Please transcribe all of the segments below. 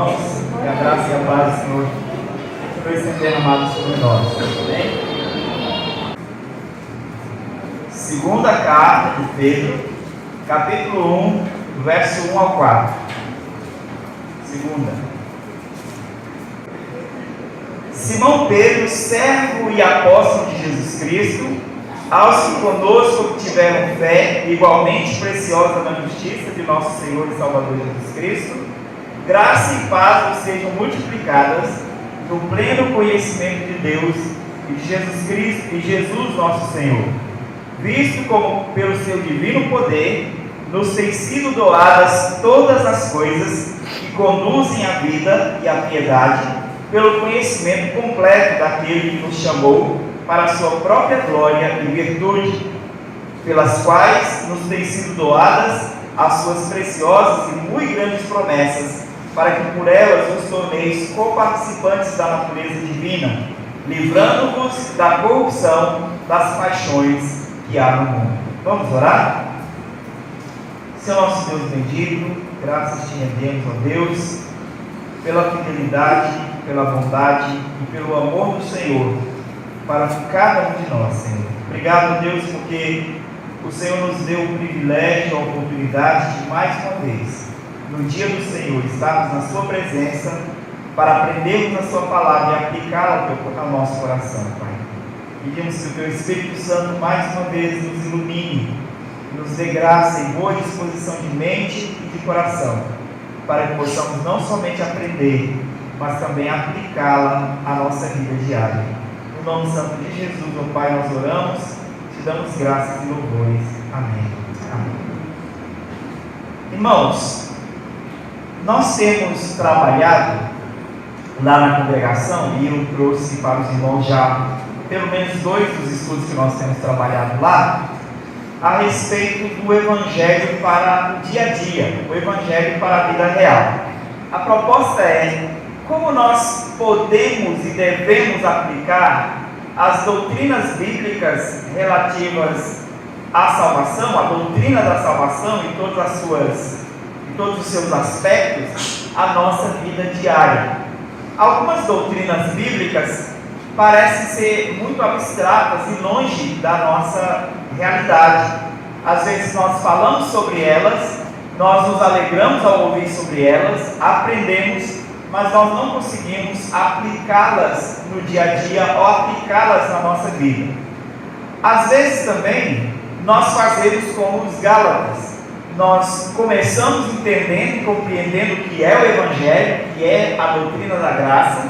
irmãos, que a graça e a paz do Senhor continue sendo derramado sobre nós. Amém? Segunda carta de Pedro, capítulo 1, verso 1 ao 4. Segunda. Simão Pedro, servo e apóstolo de Jesus Cristo, aos que conosco obtiveram fé igualmente preciosa na justiça de nosso Senhor e Salvador Jesus Cristo, graça e paz vos sejam multiplicadas no pleno conhecimento de Deus e de Jesus Cristo e Jesus nosso Senhor, visto como pelo seu divino poder nos têm sido doadas todas as coisas que conduzem à vida e à piedade, pelo conhecimento completo daquele que nos chamou para a sua própria glória e virtude, pelas quais nos têm sido doadas as suas preciosas e muito grandes promessas, para que por elas vos torneis coparticipantes da natureza divina, livrando-vos da corrupção das paixões que há no mundo. Vamos orar? Senhor nosso Deus bendito, graças te rendemos, ó Deus, pela fidelidade, pela bondade e pelo amor do Senhor para cada um de nós, Senhor. Obrigado, Deus, porque o Senhor nos deu o privilégio, a oportunidade de mais uma vez, no dia do Senhor, estarmos na sua presença para aprendermos a sua palavra e aplicá-la ao nosso coração, Pai. Pedimos que o teu Espírito Santo mais uma vez nos ilumine, nos dê graça e boa disposição de mente e de coração, para que possamos não somente aprender, mas também aplicá-la à nossa vida diária. No nome santo de Jesus, ó Pai, nós oramos, te damos graças e louvores. Amém. Amém. Irmãos, nós temos trabalhado lá na congregação, e eu trouxe para os irmãos já pelo menos 2 dos estudos que nós temos trabalhado lá, a respeito do Evangelho para o dia a dia, o Evangelho para a vida real. A proposta é como nós podemos e devemos aplicar as doutrinas bíblicas relativas à salvação, a doutrina da salvação e todos os seus aspectos, à nossa vida diária. Algumas doutrinas bíblicas parecem ser muito abstratas e longe da nossa realidade. Às vezes nós falamos sobre elas, nós nos alegramos ao ouvir sobre elas, aprendemos, mas nós não conseguimos aplicá-las no dia a dia ou aplicá-las na nossa vida. Às vezes também nós fazemos como os Gálatas, nós começamos entendendo e compreendendo o que é o Evangelho, que é a doutrina da graça,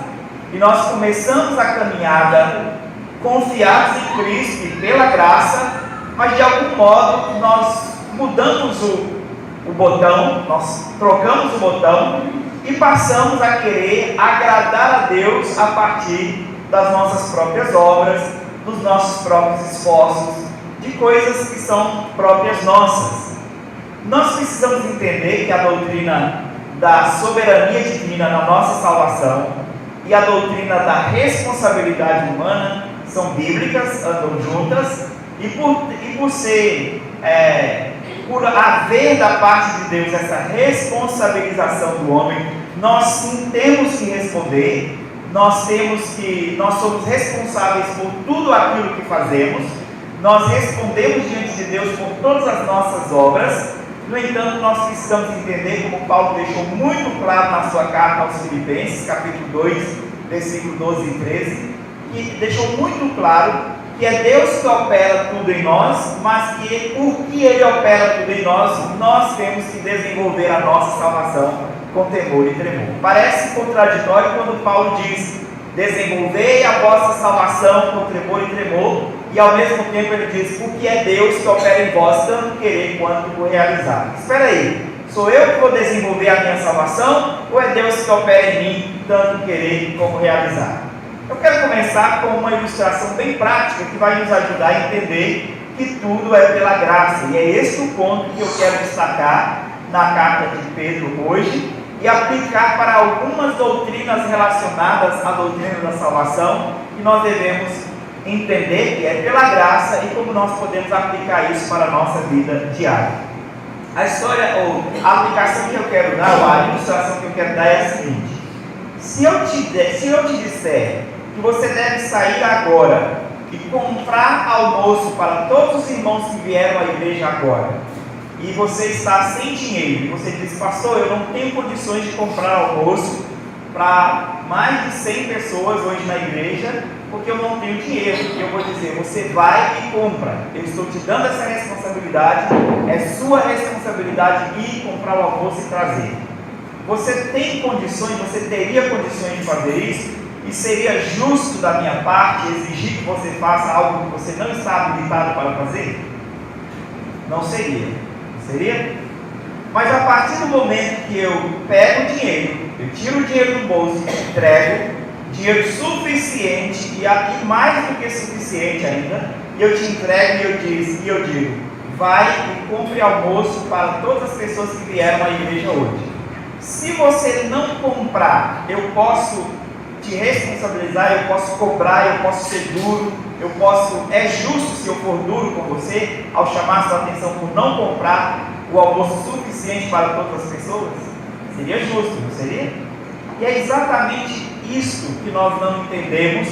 e nós começamos a caminhada confiados em Cristo e pela graça, mas de algum modo nós mudamos o botão, nós trocamos o botão e passamos a querer agradar a Deus a partir das nossas próprias obras, dos nossos próprios esforços, de coisas que são próprias nossas. Nós precisamos entender que a doutrina da soberania divina na nossa salvação e a doutrina da responsabilidade humana são bíblicas, andam juntas, e por haver da parte de Deus essa responsabilização do homem, nós sim temos que responder, nós somos responsáveis por tudo aquilo que fazemos, nós respondemos diante de Deus por todas as nossas obras. No entanto, nós precisamos entender, como Paulo deixou muito claro na sua carta aos Filipenses, capítulo 2, versículo 12 e 13, que deixou muito claro que é Deus que opera tudo em nós, mas que porque Ele opera tudo em nós, nós temos que desenvolver a nossa salvação com temor e tremor. Parece contraditório quando Paulo diz: desenvolvei a vossa salvação com temor e tremor, e ao mesmo tempo ele diz: porque é Deus que opera em vós, tanto querer quanto por realizar. Espera aí, sou eu que vou desenvolver a minha salvação, ou é Deus que opera em mim, tanto querer como realizar? Eu quero começar com uma ilustração bem prática que vai nos ajudar a entender que tudo é pela graça, e é esse o ponto que eu quero destacar na carta de Pedro hoje e aplicar para algumas doutrinas relacionadas à doutrina da salvação que nós devemos entender que é pela graça e como nós podemos aplicar isso para a nossa vida diária. A história, ou a aplicação que eu quero dar, ou a ilustração que eu quero dar é a seguinte: se eu te disser que você deve sair agora e comprar almoço para todos os irmãos que vieram à igreja agora, e você está sem dinheiro, e você diz, pastor, eu não tenho condições de comprar almoço para mais de 100 pessoas hoje na igreja, porque eu não tenho dinheiro, e eu vou dizer, você vai e compra, eu estou te dando essa responsabilidade, é sua responsabilidade ir comprar o almoço e trazer. Você tem condições, você teria condições de fazer isso, e seria justo da minha parte exigir que você faça algo que você não está habilitado para fazer? Não seria. Seria? Mas a partir do momento que eu pego o dinheiro, eu tiro o dinheiro do bolso e entrego, dinheiro suficiente e mais do que suficiente ainda, e eu te entrego e eu digo, vai e compre almoço para todas as pessoas que vieram à igreja hoje. Se você não comprar, eu posso te responsabilizar, eu posso cobrar, eu posso ser duro, é justo se eu for duro com você, ao chamar sua atenção por não comprar o almoço suficiente para todas as pessoas? Seria justo, não seria? E é exatamente isso que nós não entendemos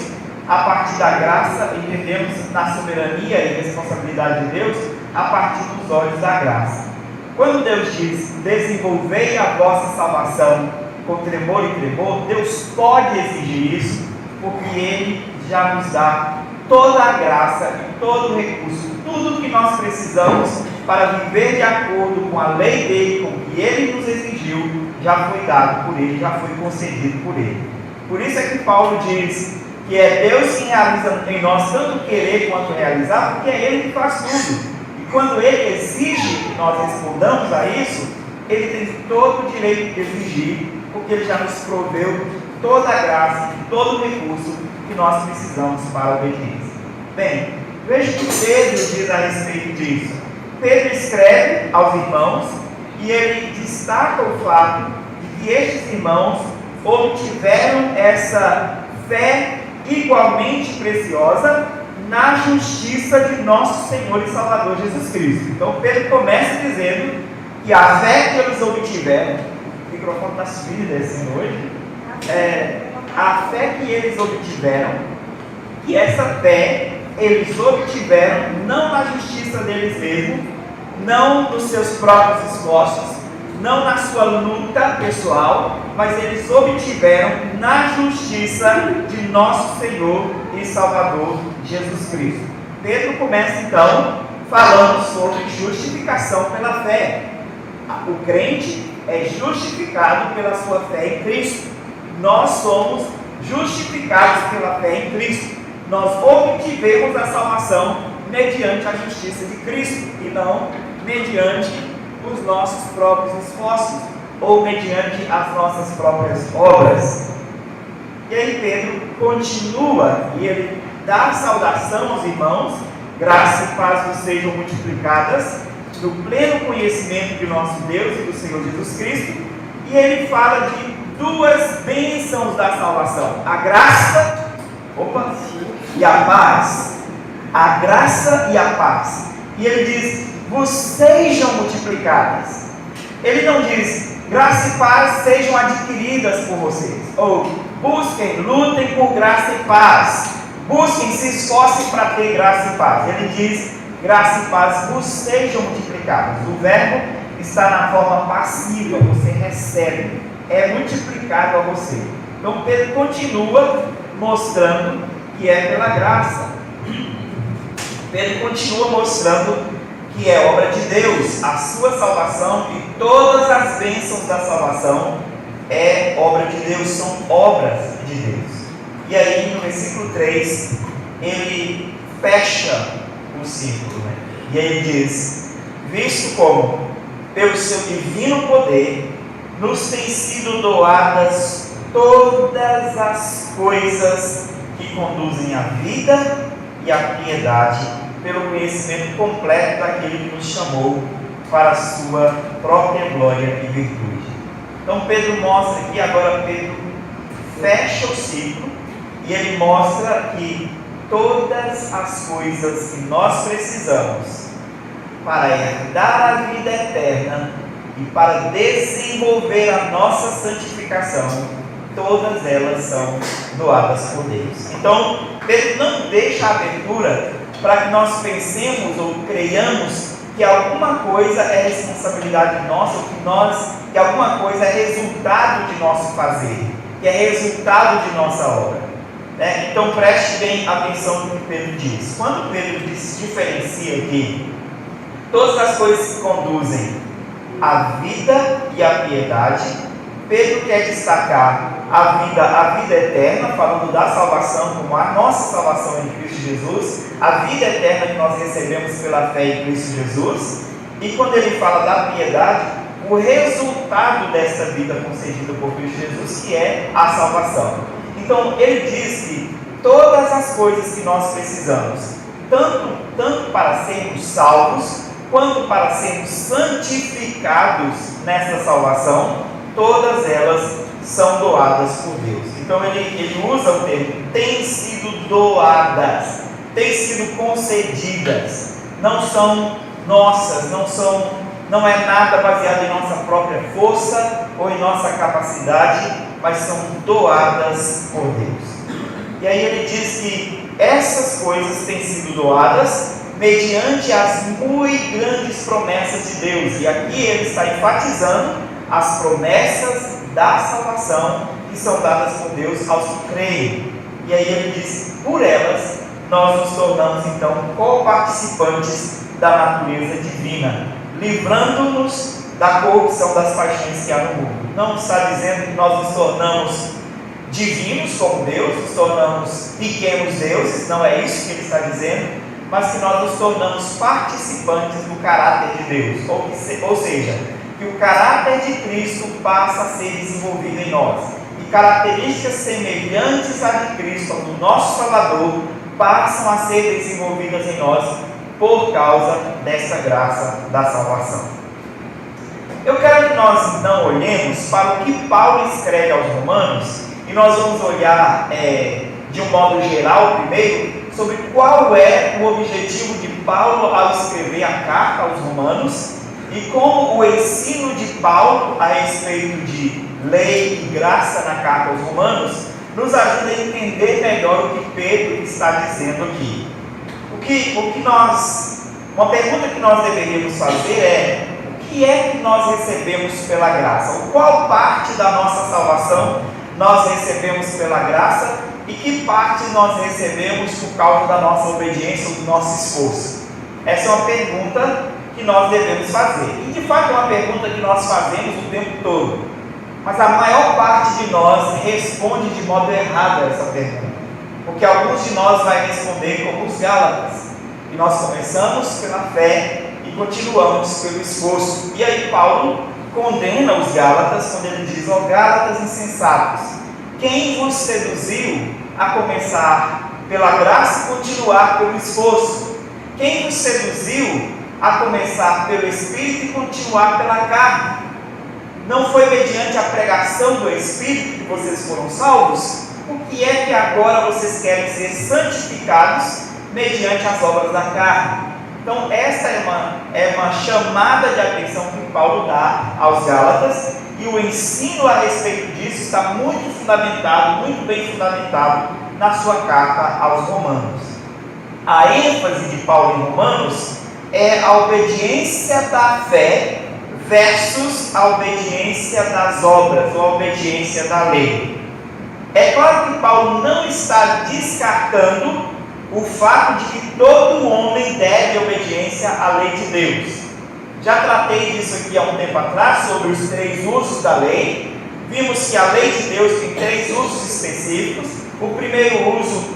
a partir da graça, entendemos na soberania e responsabilidade de Deus a partir dos olhos da graça. Quando Deus diz, desenvolvei a vossa salvação com tremor e tremor, Deus pode exigir isso, porque Ele já nos dá toda a graça e todo o recurso, tudo o que nós precisamos para viver de acordo com a lei dele, com o que Ele nos exigiu, já foi dado por Ele, já foi concedido por Ele. Por isso é que Paulo diz que é Deus quem realiza em nós tanto querer quanto realizar, porque é Ele que faz tudo. E quando Ele exige que nós respondamos a isso, Ele tem todo o direito de exigir, porque Ele já nos proveu toda a graça e todo o recurso que nós precisamos para a obediência. Bem, veja o que Pedro diz a respeito disso. Pedro escreve aos irmãos e ele destaca o fato de que estes irmãos obtiveram essa fé igualmente preciosa na justiça de nosso Senhor e Salvador Jesus Cristo. Então Pedro começa dizendo que a fé que eles obtiveram, o microfone está subindo e descendo hoje, a fé que eles obtiveram, que essa fé eles obtiveram não na justiça deles mesmos, não nos seus próprios esforços, não na sua luta pessoal, mas eles obtiveram na justiça de nosso Senhor e Salvador Jesus Cristo. Pedro começa então falando sobre justificação pela fé. O crente é justificado pela sua fé em Cristo. Nós somos justificados pela fé em Cristo. Nós obtivemos a salvação mediante a justiça de Cristo e não mediante os nossos próprios esforços ou mediante as nossas próprias obras. E aí Pedro continua e ele dá saudação aos irmãos, graça e paz vos sejam multiplicadas no pleno conhecimento de nosso Deus e do Senhor Jesus Cristo, e ele fala de duas bênçãos da salvação: a graça e a paz. A graça e a paz. E ele diz, vos sejam multiplicadas. Ele não diz, graça e paz sejam adquiridas por vocês, ou busquem, lutem por graça e paz, busquem, se esforcem para ter graça e paz. Ele diz, graça e paz vos sejam multiplicadas. O verbo está na forma passiva, você recebe, é multiplicado a você. Então Pedro continua mostrando que é pela graça. Pedro continua mostrando que é obra de Deus, a sua salvação e todas as bênçãos da salvação é obra de Deus, são obras de Deus. E aí no versículo 3 ele fecha o círculo, né? E aí ele diz, visto como pelo seu divino poder nos têm sido doadas todas as coisas que conduzem à vida e à piedade, pelo conhecimento completo daquele que nos chamou para a sua própria glória e virtude. Então Pedro mostra aqui, agora Pedro fecha o ciclo e ele mostra que todas as coisas que nós precisamos para herdar a vida eterna e para desenvolver a nossa santificação, todas elas são doadas por Deus. Então, Pedro não deixa a abertura para que nós pensemos ou creiamos que alguma coisa é responsabilidade nossa, ou que alguma coisa é resultado de nosso fazer, que é resultado de nossa obra. Então preste bem atenção no que Pedro diz. Quando Pedro diferencia aqui todas as coisas que conduzem à vida e à piedade, Pedro quer destacar a vida eterna, falando da salvação como a nossa salvação em Cristo Jesus, a vida eterna que nós recebemos pela fé em Cristo Jesus, e quando ele fala da piedade, o resultado dessa vida concedida por Cristo Jesus, que é a salvação. Então ele diz que todas as coisas que nós precisamos, tanto para sermos salvos, quanto para sermos santificados nessa salvação, todas elas são doadas por Deus. Então ele usa o termo têm sido doadas, têm sido concedidas, não são nossas, não é nada baseado em nossa própria força ou em nossa capacidade, mas são doadas por Deus. E aí ele diz que essas coisas têm sido doadas mediante as muito grandes promessas de Deus, e aqui ele está enfatizando as promessas da salvação que são dadas por Deus aos que creem. E aí ele diz, por elas nós nos tornamos então coparticipantes da natureza divina, livrando-nos da corrupção das paixões que há no mundo. Não está dizendo que nós nos tornamos divinos como Deus, nos tornamos pequenos deuses, não é isso que ele está dizendo, mas que nós nos tornamos participantes do caráter de Deus, ou seja, que o caráter de Cristo passa a ser desenvolvido em nós, e características semelhantes à de Cristo, do nosso Salvador, passam a ser desenvolvidas em nós por causa dessa graça da salvação. Eu quero que nós então olhemos para o que Paulo escreve aos Romanos, e nós vamos olhar de um modo geral primeiro, sobre qual é o objetivo de Paulo ao escrever a carta aos Romanos, e como o ensino de Paulo a respeito de lei e graça na carta aos Romanos nos ajuda a entender melhor o que Pedro está dizendo aqui. Uma pergunta que nós deveríamos fazer é: o que é que nós recebemos pela graça? Qual parte da nossa salvação nós recebemos pela graça e que parte nós recebemos por causa da nossa obediência ou do nosso esforço? Essa é uma pergunta que nós devemos fazer, e de fato é uma pergunta que nós fazemos o tempo todo, mas a maior parte de nós responde de modo errado a essa pergunta, porque alguns de nós vai responder como os Gálatas, e nós começamos pela fé e continuamos pelo esforço. E aí Paulo condena os Gálatas quando ele diz: ó Gálatas insensatos, quem vos seduziu a começar pela graça e continuar pelo esforço? Quem vos seduziu a começar pelo Espírito e continuar pela carne? Não foi mediante a pregação do Espírito que vocês foram salvos? Por que é que agora vocês querem ser santificados mediante as obras da carne? Então essa é uma chamada de atenção que Paulo dá aos Gálatas, e o ensino a respeito disso está muito fundamentado, muito bem fundamentado na sua carta aos Romanos. A ênfase de Paulo em Romanos é a obediência da fé versus a obediência das obras, ou a obediência da lei. É claro que Paulo não está descartando o fato de que todo homem deve obediência à lei de Deus. Já tratei disso aqui há um tempo atrás, sobre os 3 usos da lei. Vimos que a lei de Deus tem 3 usos específicos. O primeiro uso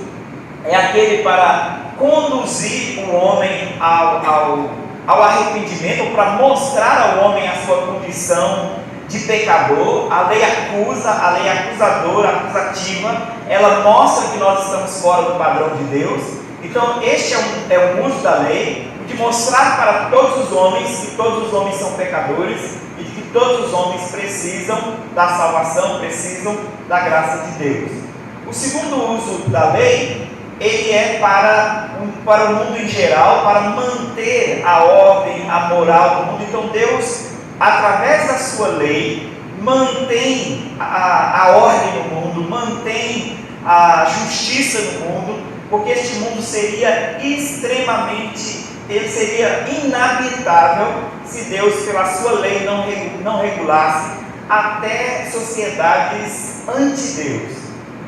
é aquele para conduzir o homem ao arrependimento, ou para mostrar ao homem a sua condição de pecador. A lei acusa, a lei acusadora, acusativa, ela mostra que nós estamos fora do padrão de Deus. Então este é um uso da lei, de mostrar para todos os homens que todos os homens são pecadores e de que todos os homens precisam da salvação, precisam da graça de Deus. O segundo uso da lei ele é para o mundo em geral, para manter a ordem, a moral do mundo. Então Deus, através da sua lei, mantém a ordem no mundo, mantém a justiça no mundo, porque este mundo seria ele seria inabitável se Deus, pela sua lei, não regulasse até sociedades anti-Deus.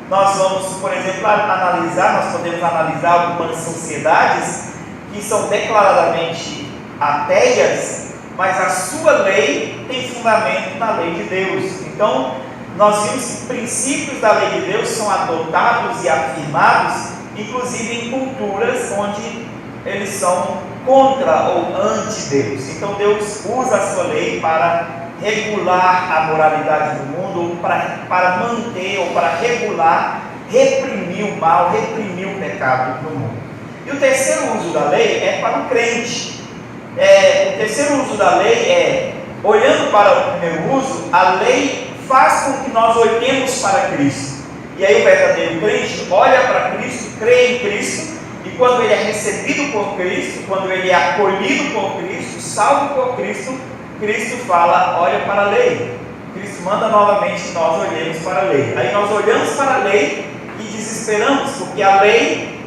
Nós vamos, por exemplo, nós podemos analisar algumas sociedades que são declaradamente ateias, mas a sua lei tem fundamento na lei de Deus. Então, nós vimos que princípios da lei de Deus são adotados e afirmados, inclusive em culturas onde eles são contra ou anti-Deus. Então, Deus usa a sua lei para regular a moralidade do mundo, para manter ou para regular, reprimir o mal, reprimir o pecado no mundo. E o terceiro uso da lei é para o crente. O terceiro uso da lei é, olhando para o primeiro uso, a lei faz com que nós olhemos para Cristo. E aí o verdadeiro crente olha para Cristo, crê em Cristo, e quando ele é recebido por Cristo, quando ele é acolhido por Cristo, salvo por Cristo, Cristo fala, olha para a lei. Cristo manda novamente que nós olhemos para a lei. Aí nós olhamos para a lei e desesperamos, porque a lei,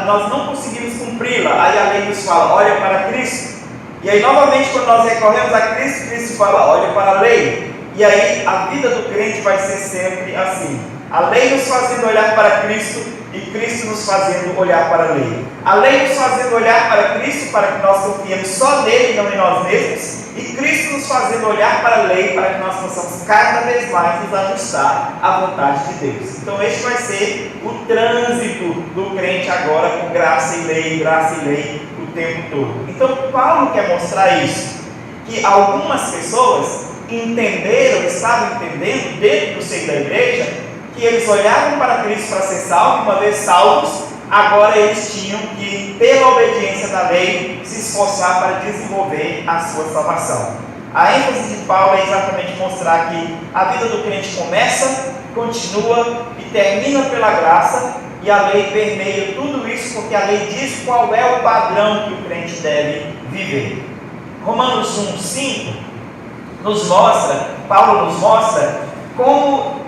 nós não conseguimos cumpri-la. Aí a lei nos fala, olha para Cristo. E aí novamente quando nós recorremos a Cristo, Cristo fala, olha para a lei. E aí a vida do crente vai ser sempre assim. A lei nos fazendo olhar para Cristo e Cristo nos fazendo olhar para a lei. A lei nos fazendo olhar para Cristo para que nós confiemos só nele e não em nós mesmos. E Cristo nos fazendo olhar para a lei para que nós possamos cada vez mais nos ajustar à vontade de Deus. Então este vai ser o trânsito do crente agora com graça e lei o tempo todo. Então Paulo quer mostrar isso, que algumas pessoas estavam entendendo dentro do seio da igreja, que eles olhavam para Cristo para ser salvos, uma vez salvos, agora eles tinham que, pela obediência da lei, se esforçar para desenvolver a sua salvação. A ênfase de Paulo é exatamente mostrar que a vida do crente começa, continua e termina pela graça, e a lei permeia tudo isso, porque a lei diz qual é o padrão que o crente deve viver. Romanos 1:5 Paulo nos mostra como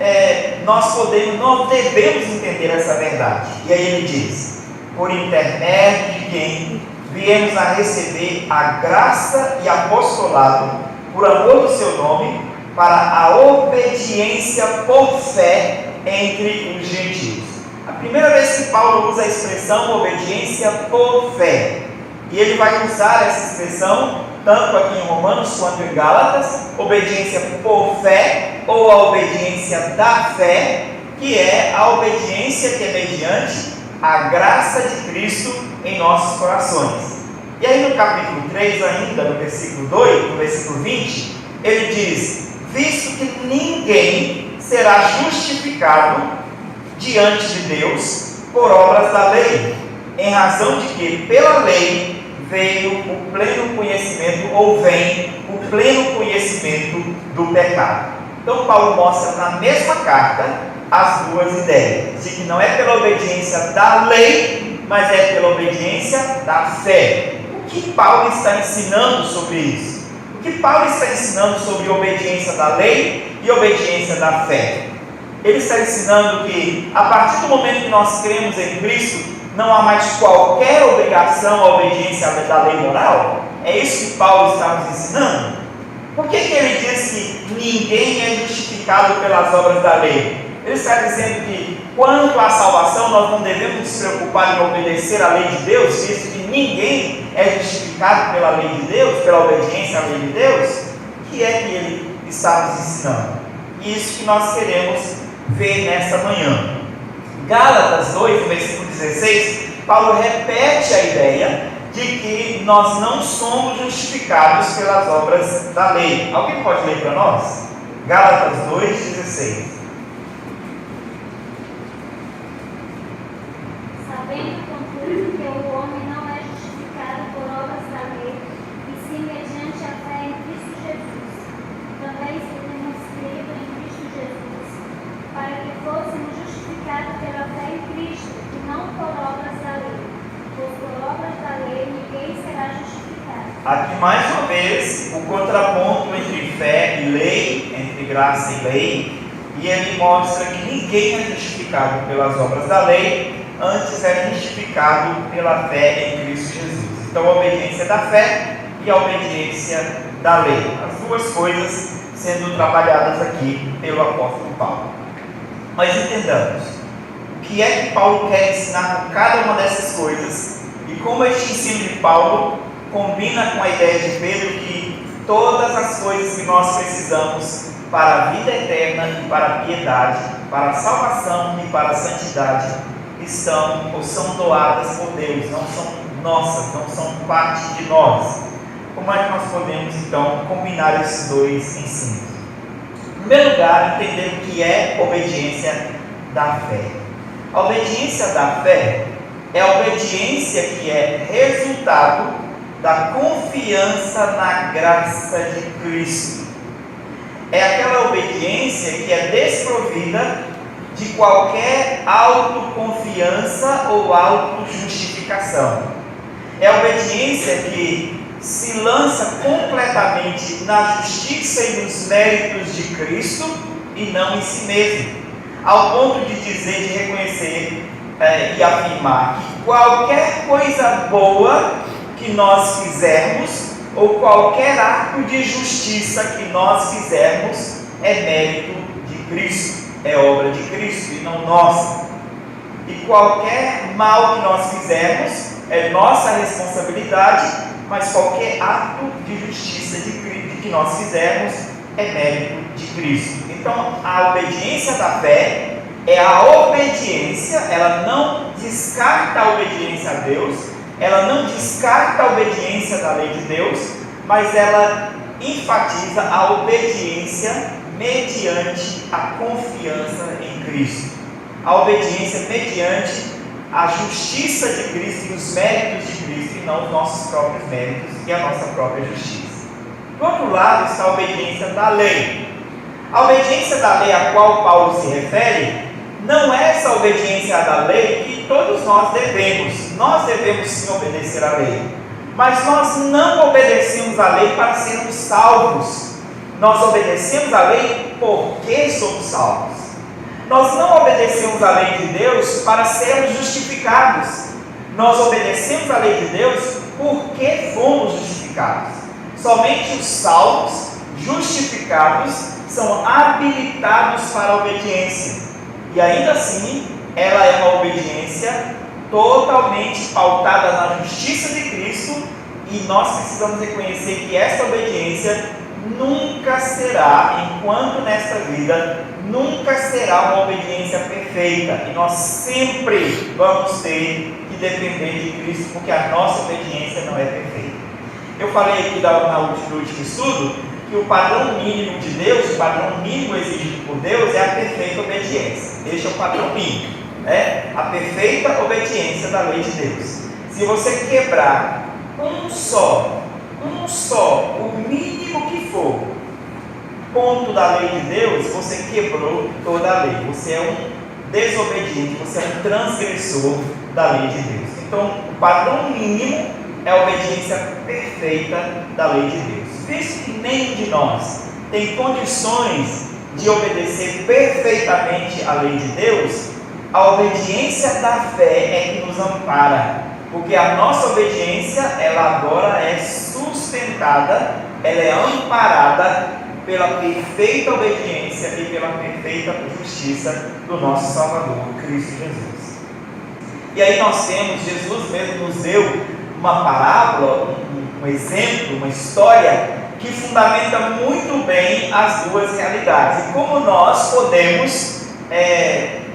nós devemos entender essa verdade. E aí ele diz, por intermédio de quem viemos a receber a graça e apostolado, por amor do seu nome, para a obediência por fé entre os gentios. A primeira vez que Paulo usa a expressão obediência por fé, e ele vai usar essa expressão tanto aqui em Romanos quanto em Gálatas, obediência por fé, ou a obediência da fé, que é a obediência que é mediante a graça de Cristo em nossos corações. E aí no capítulo 3 ainda, no versículo 2, no versículo 20, ele diz, visto que ninguém será justificado diante de Deus por obras da lei, em razão de que pela lei veio o pleno conhecimento, ou vem o pleno conhecimento do pecado. Então Paulo mostra na mesma carta as duas ideias, de que não é pela obediência da lei, mas é pela obediência da fé. O que Paulo está ensinando sobre isso? O que Paulo está ensinando sobre obediência da lei e obediência da fé? Ele está ensinando que a partir do momento que nós cremos em Cristo, não há mais qualquer obrigação à obediência da lei moral? É isso que Paulo está nos ensinando? Por que ele diz que ninguém é justificado pelas obras da lei? Ele está dizendo que, quanto à salvação, nós não devemos nos preocupar em obedecer à lei de Deus, visto que ninguém é justificado pela lei de Deus, pela obediência à lei de Deus? O que é que ele está nos ensinando? Isso que nós queremos ver nesta manhã. Gálatas 2, no versículo 16, Paulo repete a ideia de que nós não somos justificados pelas obras da lei. Alguém pode ler para nós? Gálatas 2:16. Sabendo, contudo, que o homem não é justificado por obras da lei, e sim mediante a fé em Cristo Jesus. Também se temos crido em Cristo Jesus, para que fôssemos justificados pela fé em Cristo, e não por obras vez, o contraponto entre fé e lei, entre graça e lei, e ele mostra que ninguém é justificado pelas obras da lei, antes é justificado pela fé em Cristo Jesus. Então, a obediência da fé e a obediência da lei, as duas coisas sendo trabalhadas aqui pelo apóstolo Paulo. Mas entendamos, o que é que Paulo quer ensinar com cada uma dessas coisas, e como este ensino de Paulo combina com a ideia de Pedro que todas as coisas que nós precisamos para a vida eterna e para a piedade, para a salvação e para a santidade, estão ou são doadas por Deus, não são nossas, não são parte de nós. Como é que nós podemos então combinar esses dois ensinos? Em primeiro lugar, entender o que é obediência da fé. A obediência da fé é a obediência que é resultado da confiança na graça de Cristo. É aquela obediência que é desprovida de qualquer autoconfiança ou autojustificação. É a obediência que se lança completamente na justiça e nos méritos de Cristo e não em si mesmo, ao ponto de dizer, de reconhecer e afirmar que qualquer coisa boa que nós fizermos ou qualquer ato de justiça que nós fizermos é mérito de Cristo, é obra de Cristo e não nossa. E qualquer mal que nós fizermos é nossa responsabilidade, mas qualquer ato de justiça que nós fizermos é mérito de Cristo. Então, a obediência da fé é a obediência, ela não descarta a obediência a Deus, ela não descarta a obediência da lei de Deus, mas ela enfatiza a obediência mediante a confiança em Cristo. A obediência mediante a justiça de Cristo e os méritos de Cristo, e não os nossos próprios méritos e a nossa própria justiça. Do outro lado está a obediência da lei. A obediência da lei a qual Paulo se refere não é essa obediência da lei que todos nós devemos. Nós devemos sim obedecer à lei, mas nós não obedecemos à lei para sermos salvos. Nós obedecemos à lei porque somos salvos. Nós não obedecemos à lei de Deus para sermos justificados. Nós obedecemos à lei de Deus porque fomos justificados. Somente os salvos, justificados, são habilitados para a obediência. E ainda assim, ela é uma obediência totalmente pautada na justiça de Cristo, e nós precisamos reconhecer que essa obediência nunca será, enquanto nesta vida, nunca será uma obediência perfeita, e nós sempre vamos ter que depender de Cristo, porque a nossa obediência não é perfeita. Eu falei aqui no último estudo que o padrão mínimo de Deus, o padrão mínimo exigido por Deus é a perfeita obediência. Este é o padrão mínimo, a perfeita obediência da lei de Deus. Se você quebrar um só, o mínimo que for, ponto da lei de Deus, você quebrou toda a lei. Você é um desobediente, você é um transgressor da lei de Deus. Então, o padrão mínimo é a obediência perfeita da lei de Deus. Visto que nenhum de nós tem condições de obedecer perfeitamente a lei de Deus, a obediência da fé é que nos ampara, porque a nossa obediência, ela agora é sustentada, ela é amparada pela perfeita obediência e pela perfeita justiça do nosso Salvador, Cristo Jesus. E aí nós temos, Jesus mesmo nos deu uma parábola, um exemplo, uma história que fundamenta muito bem as duas realidades. E como nós podemos,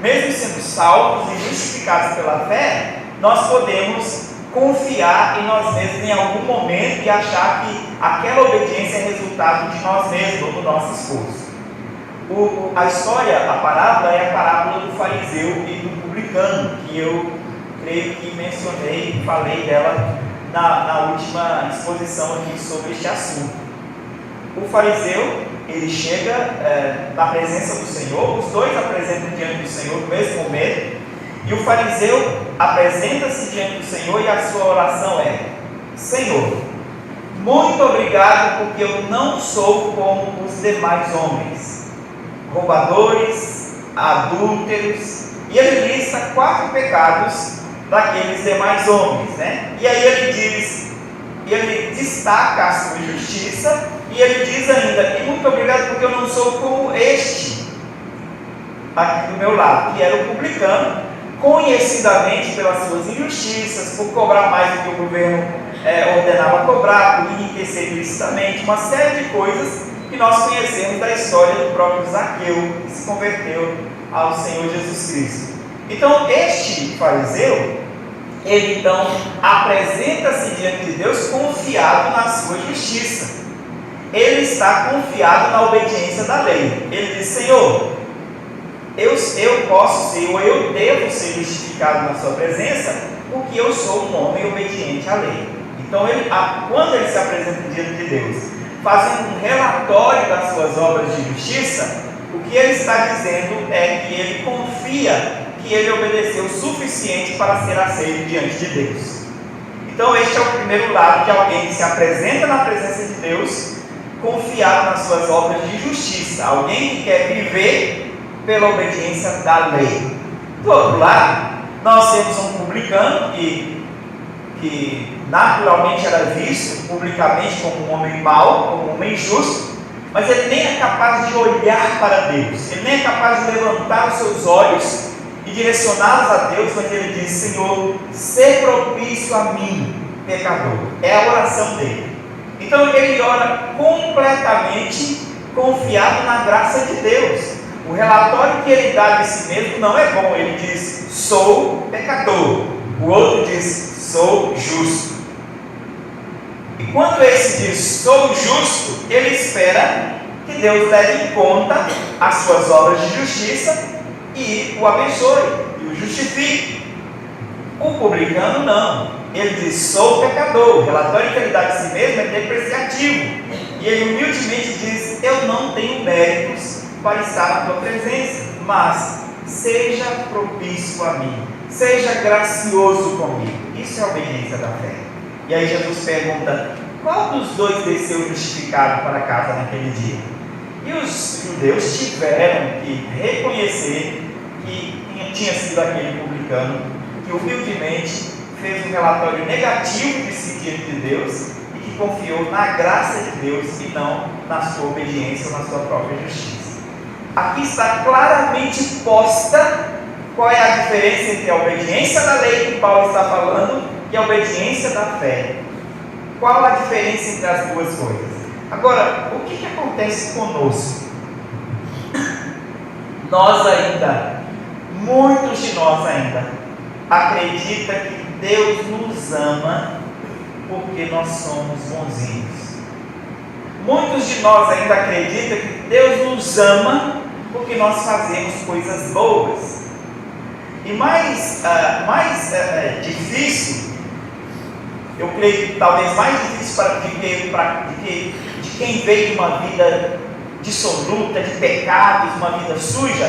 mesmo sendo salvos e justificados pela fé, nós podemos confiar em nós mesmos em algum momento e achar que aquela obediência é resultado de nós mesmos ou do nosso esforço. A história, a parábola, é a parábola do fariseu e do publicano, que eu creio que mencionei, falei dela na última exposição aqui sobre este assunto. O fariseu, ele chega na presença do Senhor, os dois apresentam diante do Senhor no mesmo momento, e o fariseu apresenta-se diante do Senhor e a sua oração é: Senhor, muito obrigado, porque eu não sou como os demais homens, roubadores, adúlteros, e ele lista 4 pecados daqueles demais homens, né? E aí ele destaca a sua justiça, e ele diz ainda, e muito obrigado porque eu não sou como este, aqui do meu lado, que era o publicano, conhecidamente pelas suas injustiças, por cobrar mais do que o governo ordenava cobrar, por enriquecer ilicitamente, uma série de coisas que nós conhecemos da história do próprio Zaqueu, que se converteu ao Senhor Jesus Cristo. Então, este fariseu, ele então apresenta-se diante de Deus confiado na sua justiça. Ele está confiado na obediência da lei. Ele diz: Senhor, eu posso ser, ou eu devo ser justificado na sua presença, porque eu sou um homem obediente à lei. Então, quando ele se apresenta diante de Deus, fazendo um relatório das suas obras de justiça, o que ele está dizendo é que ele confia que ele obedeceu o suficiente para ser aceito diante de Deus. Então, este é o primeiro lado de alguém que se apresenta na presença de Deus, confiado nas suas obras de justiça, alguém que quer viver pela obediência da lei. Do outro lado, nós temos um publicano que naturalmente era visto publicamente como um homem mau, como um homem injusto, mas ele nem é capaz de olhar para Deus, ele nem é capaz de levantar os seus olhos e direcioná-los a Deus, mas ele diz: Senhor, sê propício a mim, pecador. É a oração dele. Então ele ora completamente confiado na graça de Deus. O relatório que ele dá de si mesmo não é bom. Ele diz: sou pecador. O outro diz: sou justo. E quando esse diz: sou justo, ele espera que Deus leve em conta as suas obras de justiça e o abençoe, e o justifique. O publicano não. Ele diz: sou pecador. O relatório que ele dá de si mesmo é depreciativo. E ele humildemente diz: eu não tenho méritos para estar na tua presença, mas seja propício a mim, seja gracioso comigo. Isso é a obediência da fé. E aí Jesus pergunta: qual dos dois desceu justificado para casa naquele dia? E os judeus tiveram que reconhecer que tinha sido aquele publicano que humildemente fez um relatório negativo de si diante de Deus e que confiou na graça de Deus e não na sua obediência ou na sua própria justiça. Aqui está claramente posta qual é a diferença entre a obediência da lei que Paulo está falando e a obediência da fé. Qual a diferença entre as duas coisas? Agora, o que acontece conosco? Nós ainda, muitos de nós ainda, acreditam que Deus nos ama porque nós somos bonzinhos. Muitos de nós ainda acreditam que Deus nos ama porque nós fazemos coisas boas. E mais difícil, eu creio que talvez mais difícil de quem veio de uma vida dissoluta, de pecados, uma vida suja,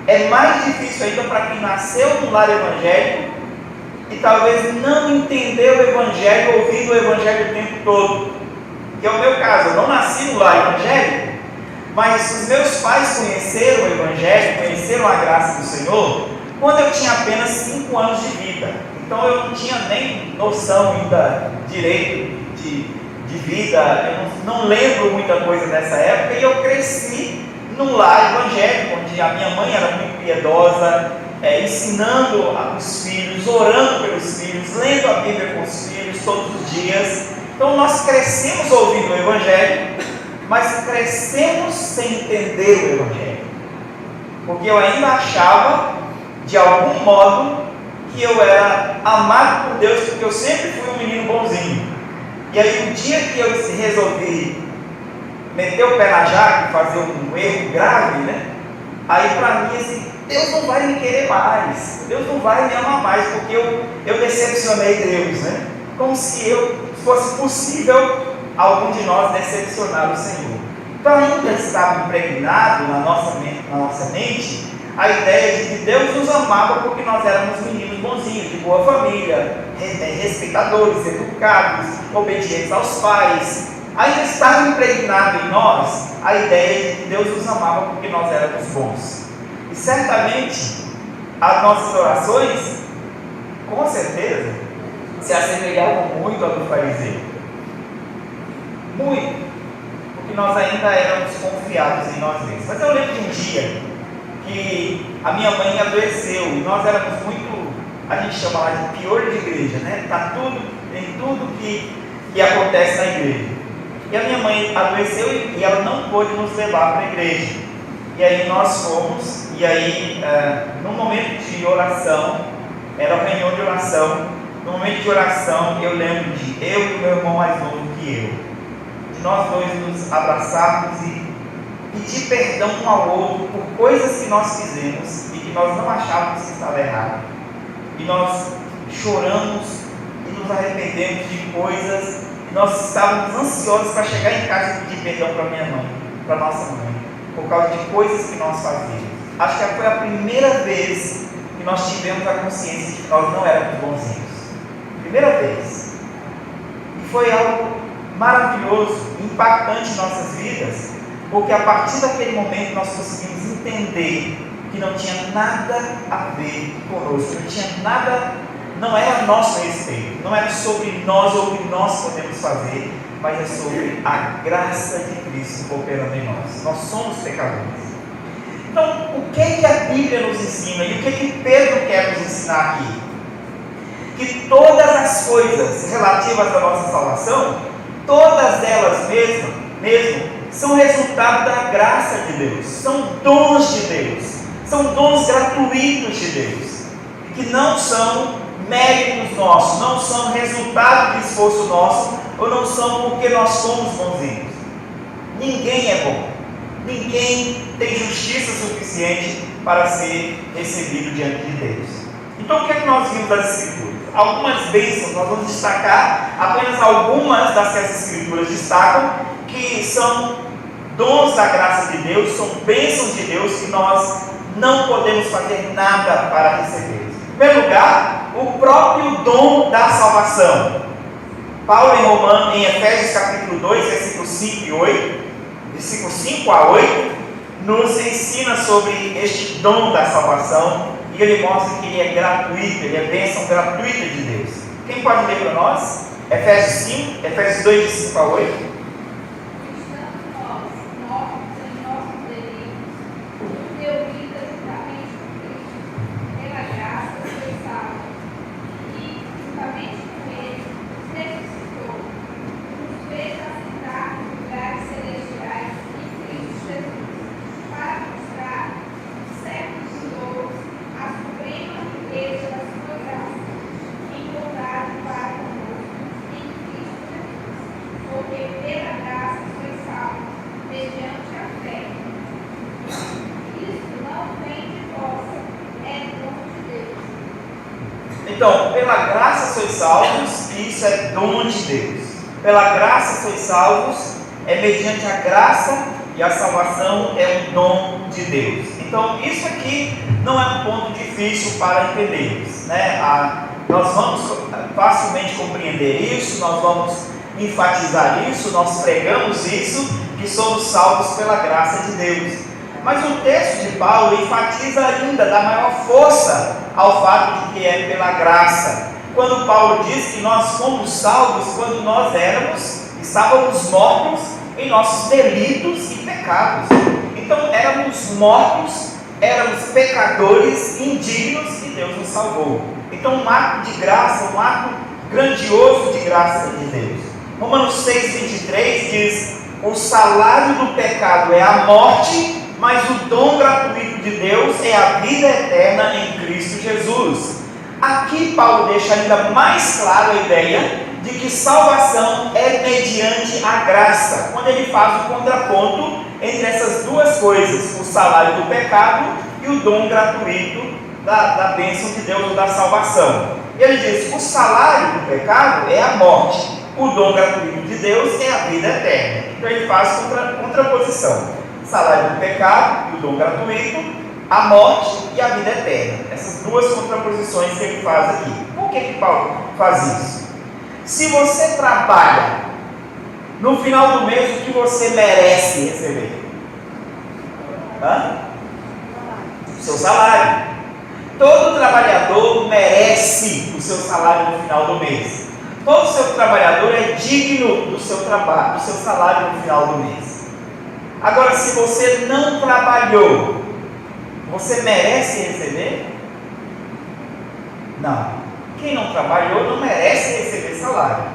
é mais difícil ainda para quem nasceu no lar evangélico e talvez não entendeu o Evangelho, ouvindo o Evangelho o tempo todo. Que é o meu caso. Eu não nasci no lar evangélico, mas os meus pais conheceram o Evangelho, conheceram a graça do Senhor quando eu tinha apenas 5 anos de vida. Então eu não tinha nem noção ainda direito de vida, eu não lembro muita coisa dessa época, e eu cresci num lar evangélico, onde a minha mãe era muito piedosa, ensinando os filhos, orando pelos filhos, lendo a Bíblia com os filhos todos os dias. Então nós crescemos ouvindo o Evangelho, mas crescemos sem entender o Evangelho, porque eu ainda achava, de algum modo, que eu era amado por Deus, porque eu sempre fui um menino bonzinho. E aí, o dia que eu resolvi meter o pé na jaca e fazer um erro grave, né? Aí para mim, assim, Deus não vai me querer mais, Deus não vai me amar mais, porque eu decepcionei Deus, né? Como se fosse possível algum de nós decepcionar o Senhor. Então ainda estava impregnado na nossa mente a ideia de que Deus nos amava porque nós éramos meninos bonzinhos, de boa família, respeitadores, educados, obedientes aos pais. Ainda estava impregnado em nós a ideia de que Deus nos amava porque nós éramos bons. E certamente as nossas orações, com certeza, se assemelhavam muito à do fariseu. Muito. Porque nós ainda éramos confiados em nós mesmos. Mas eu lembro de um dia que a minha mãe adoeceu e nós éramos muito, a gente chama lá de piolho de igreja, né? Está tudo, em tudo que acontece na igreja. E a minha mãe adoeceu e ela não pôde nos levar para a igreja. E aí nós fomos, e aí no momento de oração, era uma reunião de oração, no momento de oração eu lembro de eu e meu irmão mais novo que eu, de nós dois nos abraçarmos e pedir perdão um ao outro por coisas que nós fizemos e que nós não achávamos que estava errado. E nós choramos e nos arrependemos de coisas. Nós estávamos ansiosos para chegar em casa e pedir perdão para minha mãe, para nossa mãe, por causa de coisas que nós fazíamos. Acho que foi a primeira vez que nós tivemos a consciência de que nós não éramos bonzinhos. Primeira vez. E foi algo maravilhoso, impactante em nossas vidas, porque a partir daquele momento nós conseguimos entender que não tinha nada a ver conosco, não tinha nada. Não era nosso respeito, não era sobre nós ou o que nós podemos fazer, mas é sobre a graça de Cristo operando em nós. Nós somos pecadores. Então, o que a Bíblia nos ensina e o que Pedro quer nos ensinar aqui? Que todas as coisas relativas à nossa salvação, todas elas mesmo são resultado da graça de Deus, são dons de Deus, são dons gratuitos de Deus, que não são méritos nossos, não são resultado de esforço nosso, ou não são porque nós somos bonzinhos. Ninguém é bom, ninguém tem justiça suficiente para ser recebido diante de Deus. Então o que é que nós vimos das Escrituras? Algumas bênçãos, nós vamos destacar apenas algumas das que as Escrituras destacam, que são dons da graça de Deus, são bênçãos de Deus que nós não podemos fazer nada para receber. Em primeiro lugar, o próprio dom da salvação. Paulo em Efésios capítulo 2, versículos 5 a 8, nos ensina sobre este dom da salvação, e ele mostra que ele é gratuito, ele é bênção gratuita de Deus. Quem pode ler para nós? Efésios 2, de 5 a 8. Então, pela graça sois salvos, e isso é dom de Deus. Pela graça sois salvos, é mediante a graça, e a salvação é um dom de Deus. Então, isso aqui não é um ponto difícil para entendermos, né? Nós vamos facilmente compreender isso, nós vamos enfatizar isso, nós pregamos isso, que somos salvos pela graça de Deus. Mas o texto de Paulo enfatiza ainda, dá maior força ao fato de que é pela graça. Quando Paulo diz que nós fomos salvos quando nós estávamos mortos em nossos delitos e pecados. Então éramos mortos, éramos pecadores indignos e Deus nos salvou. Então um ato de graça, um ato grandioso de graça de Deus. Romanos 6,23 diz: o salário do pecado é a morte, mas o dom gratuito de Deus é a vida eterna em Cristo Jesus. Aqui Paulo deixa ainda mais claro a ideia de que salvação é mediante a graça, quando ele faz o contraponto entre essas duas coisas, o salário do pecado e o dom gratuito da bênção de Deus, da salvação. Ele diz: o salário do pecado é a morte, o dom gratuito de Deus é a vida eterna. Então ele faz contraposição. Salário do pecado e o dom gratuito, a morte e a vida eterna. Essas duas contraposições que ele faz aqui. Por Por que Paulo faz isso? Se você trabalha, no final do mês, o que você merece receber? O seu salário. Todo trabalhador merece o seu salário no final do mês. Todo seu trabalhador é digno do seu trabalho, do seu salário no final do mês. Agora, se você não trabalhou, você merece receber? Não. Quem não trabalhou não merece receber salário.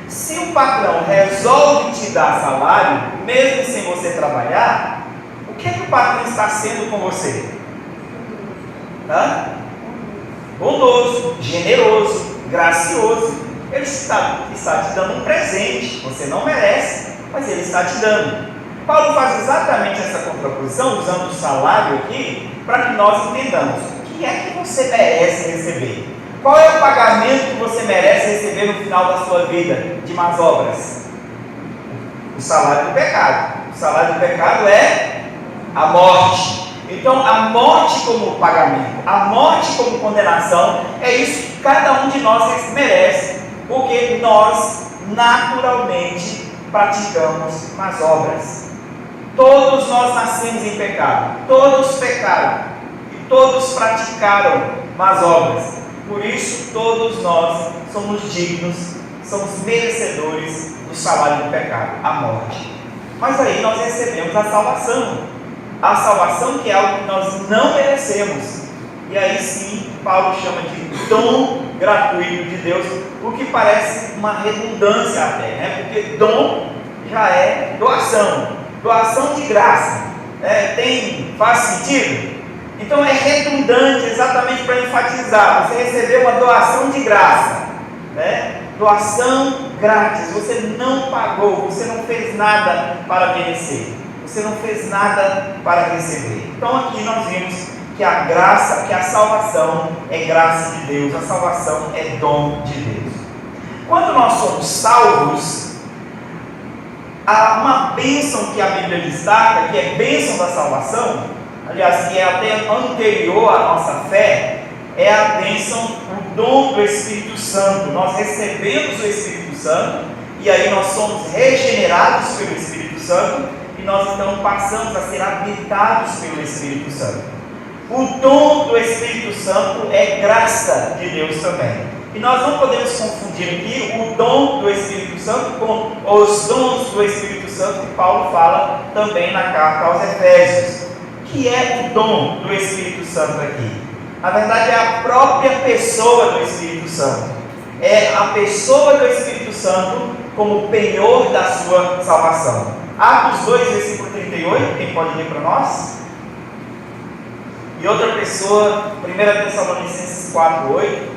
Se o patrão resolve te dar salário, mesmo sem você trabalhar, o que é que o patrão está sendo com você? Bondoso, generoso, gracioso. Ele está te dando um presente. Você não merece, mas ele está te dando. Paulo faz exatamente essa contraposição, usando o salário aqui, para que nós entendamos o que é que você merece receber. Qual é o pagamento que você merece receber no final da sua vida de más obras? O salário do pecado. O salário do pecado é a morte. Então, a morte como pagamento, a morte como condenação, é isso que cada um de nós merece, porque nós naturalmente praticamos más obras. Todos nós nascemos em pecado, todos pecaram e todos praticaram más obras. Por isso, todos nós somos dignos, somos merecedores do salário do pecado, a morte. Mas aí nós recebemos a salvação que é algo que nós não merecemos. E aí sim, Paulo chama de dom gratuito de Deus, o que parece uma redundância até, né? Porque dom já é doação de graça. Faz sentido? Então é redundante exatamente para enfatizar. Você recebeu uma doação de graça, né? Doação grátis. Você não pagou, você não fez nada para merecer, você não fez nada para receber. Então aqui nós vimos que a graça, que a salvação é graça de Deus, a salvação é dom de Deus. Quando nós somos salvos, há uma bênção que a Bíblia destaca, que é bênção da salvação, aliás, que é até anterior à nossa fé, é a bênção, o dom do Espírito Santo. Nós recebemos o Espírito Santo, e aí nós somos regenerados pelo Espírito Santo, e nós então passamos a ser habitados pelo Espírito Santo. O dom do Espírito Santo é graça de Deus também. E nós não podemos confundir aqui o dom do Espírito Santo com os dons do Espírito Santo que Paulo fala também na carta aos Efésios. O que é o dom do Espírito Santo aqui? Na verdade é a própria pessoa do Espírito Santo. É a pessoa do Espírito Santo como penhor da sua salvação. Atos 2, versículo 38, quem pode ler para nós? E outra pessoa, 1 Tessalonicenses 4, 8.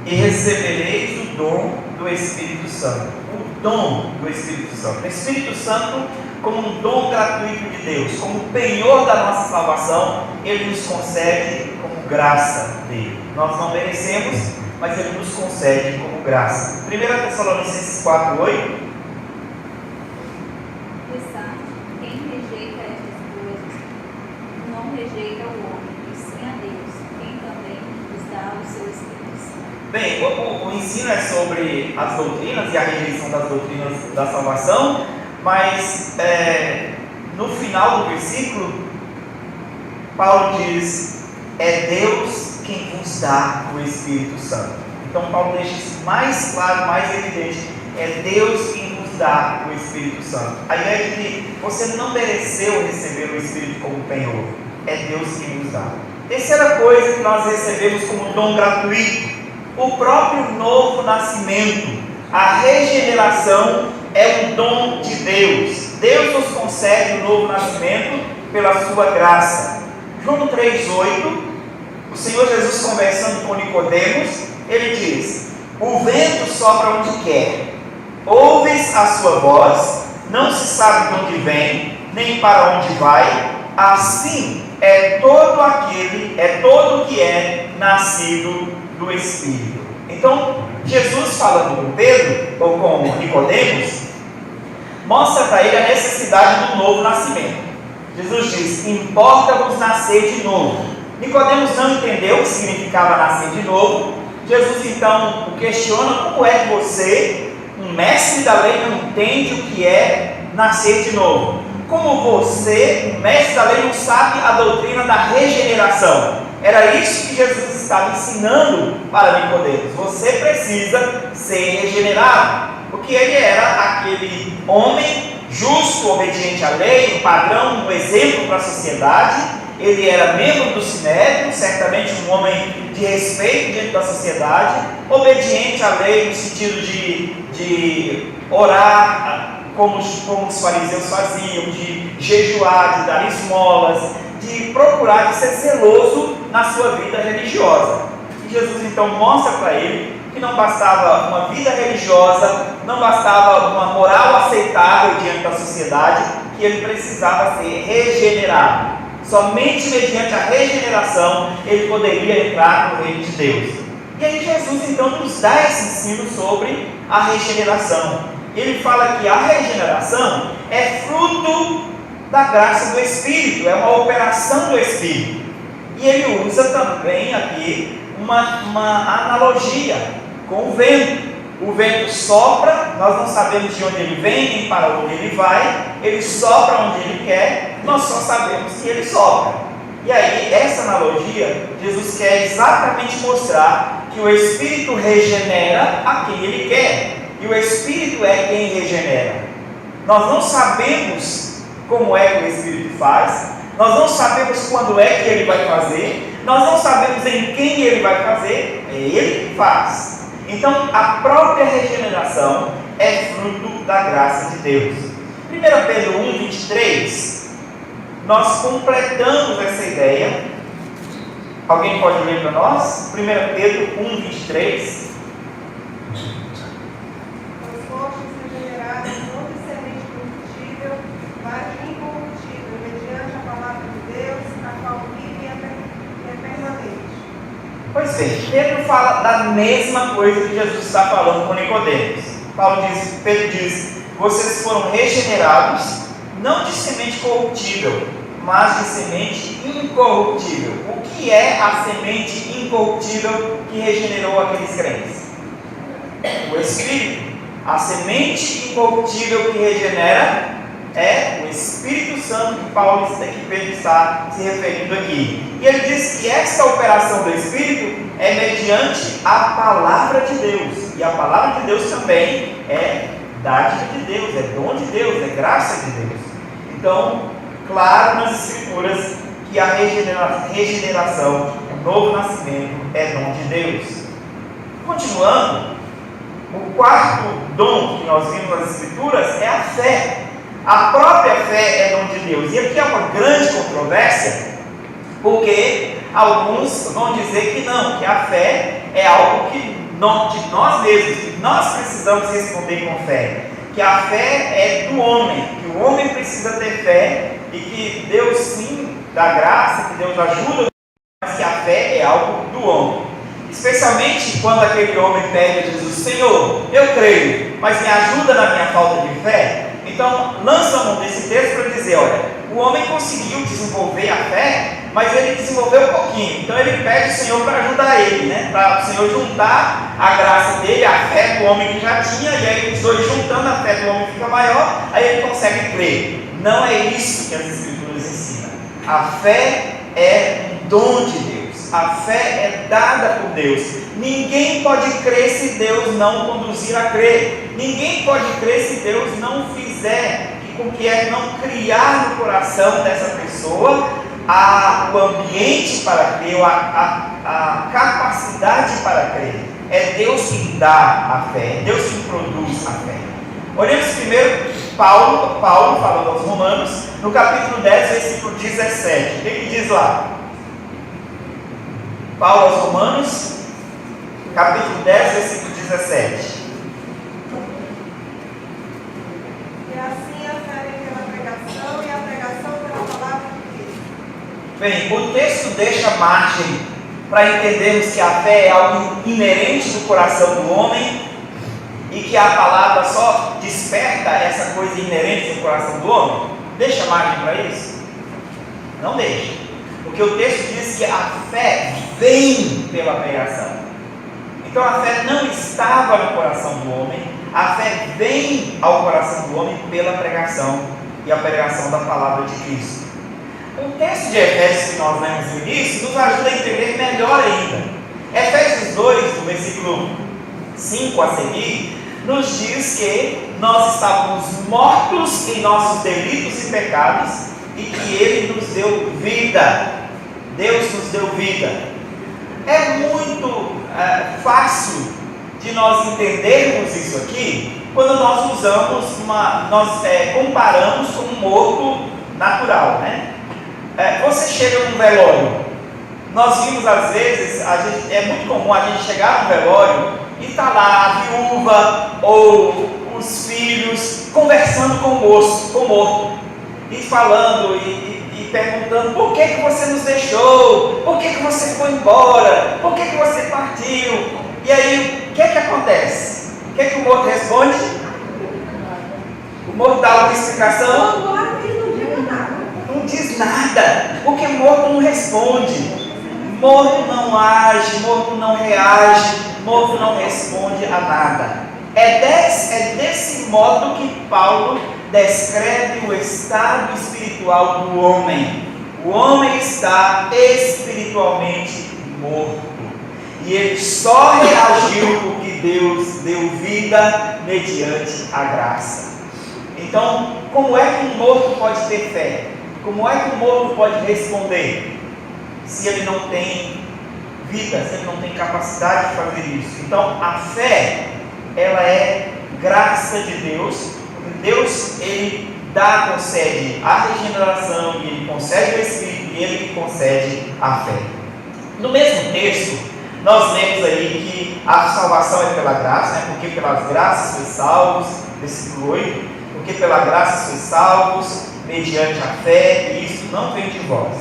E recebereis o dom do Espírito Santo. O dom do Espírito Santo. O Espírito Santo, como um dom gratuito de Deus, como penhor da nossa salvação, Ele nos concede como graça dele. Nós não merecemos, mas Ele nos concede como graça. 1 Tessalonicenses 4, 8. Quem rejeita estas coisas, não rejeita o homem, e sim a Deus, quem também nos dá o seu Espírito Santo. Bem, o ensino é sobre as doutrinas e a rejeição das doutrinas da salvação, mas no final do versículo, Paulo diz: é Deus quem vos dá o Espírito Santo. Então Paulo deixa isso mais claro, mais evidente: é Deus quem vos dá o Espírito Santo. A ideia de que você não mereceu receber o Espírito como penhor, é Deus quem vos dá. Terceira coisa que nós recebemos como dom gratuito: o próprio novo nascimento. A regeneração é um dom de Deus. Deus nos concede o novo nascimento pela sua graça. João 3,8, o Senhor Jesus conversando com Nicodemos, ele diz: o vento sopra onde quer, ouves a sua voz, não se sabe de onde vem, nem para onde vai. assim é todo que é nascido do Espírito. Então, Jesus falando com Pedro, ou com Nicodemos, mostra para ele a necessidade do novo nascimento. Jesus diz: importa-vos nascer de novo. Nicodemos não entendeu o que significava nascer de novo. Jesus então o questiona: como é que você, um mestre da lei, não entende o que é nascer de novo? Como você, um mestre da lei, não sabe a doutrina da regeneração? Era isso que Jesus estava ensinando para Nicodemos. Você precisa ser regenerado, porque ele era aquele homem justo, obediente à lei, um padrão, um exemplo para a sociedade. Ele era membro do Sinédrio, certamente um homem de respeito diante da sociedade, obediente à lei no sentido de orar como os fariseus faziam, de jejuar, de dar esmolas, de procurar, de ser zeloso na sua vida religiosa. E Jesus então mostra para ele que não bastava uma vida religiosa, não bastava uma moral aceitável diante da sociedade, que ele precisava ser regenerado. Somente mediante a regeneração ele poderia entrar no reino de Deus. E aí Jesus então nos dá esse ensino sobre a regeneração. Ele fala que a regeneração é fruto da graça do Espírito, é uma operação do Espírito. E ele usa também aqui uma analogia com o vento. O vento sopra, nós não sabemos de onde ele vem, nem para onde ele vai, ele sopra onde ele quer, nós só sabemos que ele sopra. E aí, essa analogia, Jesus quer exatamente mostrar que o Espírito regenera a quem ele quer, e o Espírito é quem regenera. Nós não sabemos como é que o Espírito faz, nós não sabemos quando é que ele vai fazer, nós não sabemos em quem ele vai fazer, é ele que faz. Então, a própria regeneração é fruto da graça de Deus. 1 Pedro 1, 23, nós completamos essa ideia. Alguém pode ler para nós? 1 Pedro 1, 23. Os fostes regenerados, não de semente corruptível, mas incorruptível, mediante a palavra de Deus, a qual vive e é permanente. Pois bem, Pedro fala da mesma coisa que Jesus está falando com Nicodemos. Pedro diz: vocês foram regenerados, não de semente corruptível, mas de semente incorruptível. O que é a semente incorruptível que regenerou aqueles crentes? O Espírito. A semente incorruptível que regenera é o Espírito Santo que Pedro está se referindo aqui. E ele diz que essa operação do Espírito é mediante a palavra de Deus. E a palavra de Deus também é dádiva de Deus, é dom de Deus, é graça de Deus. Então, claro nas Escrituras que a regeneração, o novo nascimento é dom de Deus. Continuando, o quarto dom que nós vimos nas Escrituras é a fé. A própria fé é dom de Deus. E aqui há uma grande controvérsia, porque alguns vão dizer que não, que a fé é algo de nós mesmos, que nós precisamos responder com fé, que a fé é do homem, que o homem precisa ter fé e que Deus sim dá graça, que Deus ajuda, mas que a fé é algo do homem. Especialmente quando aquele homem pede a Jesus: Senhor, eu creio, mas me ajuda na minha falta de fé. Então, lança a mão desse texto para dizer: olha, o homem conseguiu desenvolver a fé, mas ele desenvolveu um pouquinho. Então, ele pede o Senhor para ajudar ele, para o Senhor juntar a graça dele, a fé do homem que já tinha, e aí os dois juntando, a fé do homem fica maior, aí ele consegue crer. Não é isso que as Escrituras ensinam. A fé é um dom de Deus, a fé é dada por Deus. Ninguém pode crer se Deus não conduzir a crer. Ninguém pode crer se Deus não fizer com que não criar no coração dessa pessoa o ambiente para crer, a capacidade para crer. É Deus quem dá a fé, é Deus quem produz a fé. Olhemos primeiro Paulo falando aos Romanos, no capítulo 10, versículo 17. O que diz lá? Paulo aos Romanos, capítulo 10, versículo 17. E assim a fé vem pela pregação, e a pregação pela palavra de Cristo. Bem, o texto deixa margem para entendermos que a fé é algo inerente do coração do homem e que a palavra só desperta essa coisa inerente do coração do homem. Deixa margem para isso? Não deixa. Porque o texto diz que a fé vem pela pregação. Então a fé não estava no coração do homem, a fé vem ao coração do homem pela pregação e a pregação da palavra de Cristo. O texto de Efésios que nós lemos no início nos ajuda a entender melhor ainda. Efésios 2, do versículo 5 a seguir, nos diz que nós estávamos mortos em nossos delitos e pecados e que Ele nos deu vida. Deus nos deu vida. É muito fácil de nós entendermos isso aqui quando nós comparamos com um morto natural, né? Você chega num velório, nós vimos às vezes, é muito comum a gente chegar num velório e está lá a viúva ou os filhos conversando com o morto e falando e perguntando: por que você nos deixou? Por que você foi embora? Por que você partiu? E aí, o que acontece? O que o morto responde? O morto dá uma explicação? Não diz nada, porque morto não responde, morto não age, morto não reage, morto não responde a nada. É desse modo que Paulo descreve o estado espiritual do homem. O homem está espiritualmente morto e ele só reagiu porque Deus deu vida mediante a graça. Então, como é que um morto pode ter fé? Como é que um morto pode responder se ele não tem vida, se ele não tem capacidade de fazer isso? Então, a fé, ela é graça de Deus. Deus, ele concede a regeneração, ele concede o Espírito e ele que concede a fé. No mesmo texto, nós lemos aí que a salvação é pela graça, né? Porque pelas graças sois salvos, versículo 8, porque pela graça sois salvos, mediante a fé, e isso não vem de vós.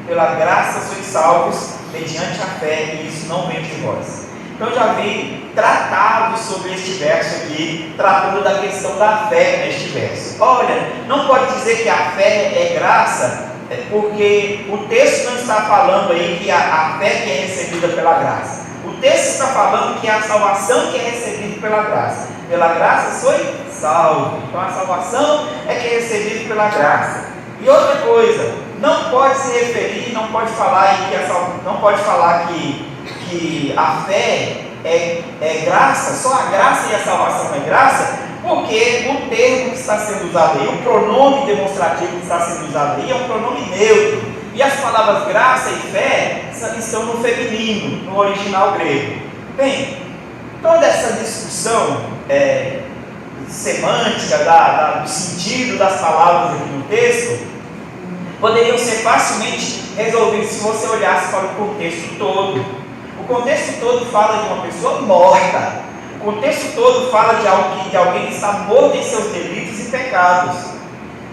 Pela graça sois salvos, mediante a fé, e isso não vem de vós. Então eu já vi tratado sobre este verso aqui, tratando da questão da fé neste verso. Olha, não pode dizer que a fé é graça, porque o texto não está falando aí que a fé que é recebida pela graça. O texto está falando que é a salvação que é recebida pela graça. Pela graça sois salvo. Então a salvação é que é recebida pela graça. E outra coisa, não pode se referir, não pode falar que a fé é graça, só a graça e a salvação é graça, porque o termo que está sendo usado aí, o pronome demonstrativo que está sendo usado aí é um pronome neutro, e as palavras graça e fé estão no feminino, no original grego. Bem, toda essa discussão semântica do sentido das palavras aqui no texto poderiam ser facilmente resolvidos se você olhasse para o contexto todo. O contexto todo fala de uma pessoa morta. O contexto todo fala de alguém que está morto em seus delitos e pecados.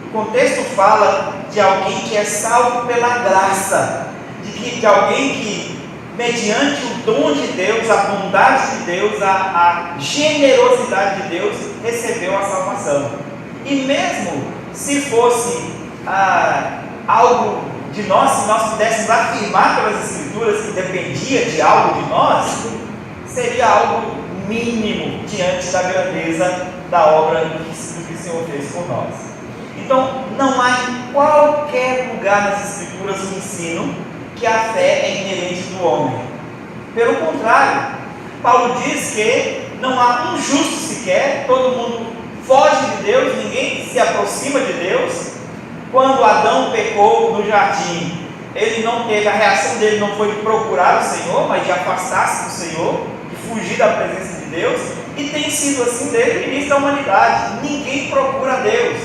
O contexto fala de alguém que é salvo pela graça, de alguém que, mediante o dom de Deus, a bondade de Deus, a generosidade de Deus, recebeu a salvação. E mesmo se fosse algo de nós, se nós pudéssemos afirmar pelas Escrituras que dependia de algo de nós, seria algo mínimo diante da grandeza da obra do que o Senhor fez por nós. Então, não há em qualquer lugar nas Escrituras um ensino que a fé é inerente do homem. Pelo contrário, Paulo diz que não há um justo sequer, todo mundo foge de Deus, ninguém se aproxima de Deus. Quando Adão pecou no jardim, ele não teve, a reação dele não foi de procurar o Senhor, mas de afastar-se do Senhor, de fugir da presença de Deus, e tem sido assim desde o início da humanidade. Ninguém procura a Deus